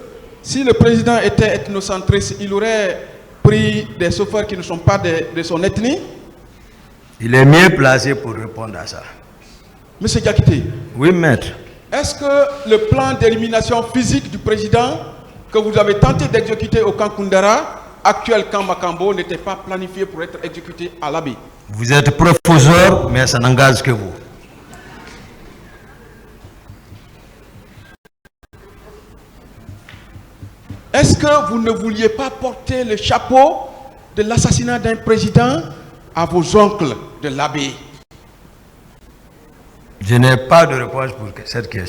[SPEAKER 5] si le président était ethnocentriste, il aurait pris des chauffeurs qui ne sont pas de son ethnie?
[SPEAKER 2] Il est mieux placé pour répondre à ça.
[SPEAKER 5] Monsieur Diakité.
[SPEAKER 2] Oui, maître.
[SPEAKER 5] Est-ce que le plan d'élimination physique du président que vous avez tenté d'exécuter au camp Koundara, actuel camp Makambo, n'était pas planifié pour être exécuté à l'Abbé?
[SPEAKER 2] Vous êtes professeur, mais ça n'engage que vous.
[SPEAKER 5] Est-ce que vous ne vouliez pas porter le chapeau de l'assassinat d'un président à vos oncles de l'Abbé?
[SPEAKER 2] Je n'ai pas de réponse pour cette question.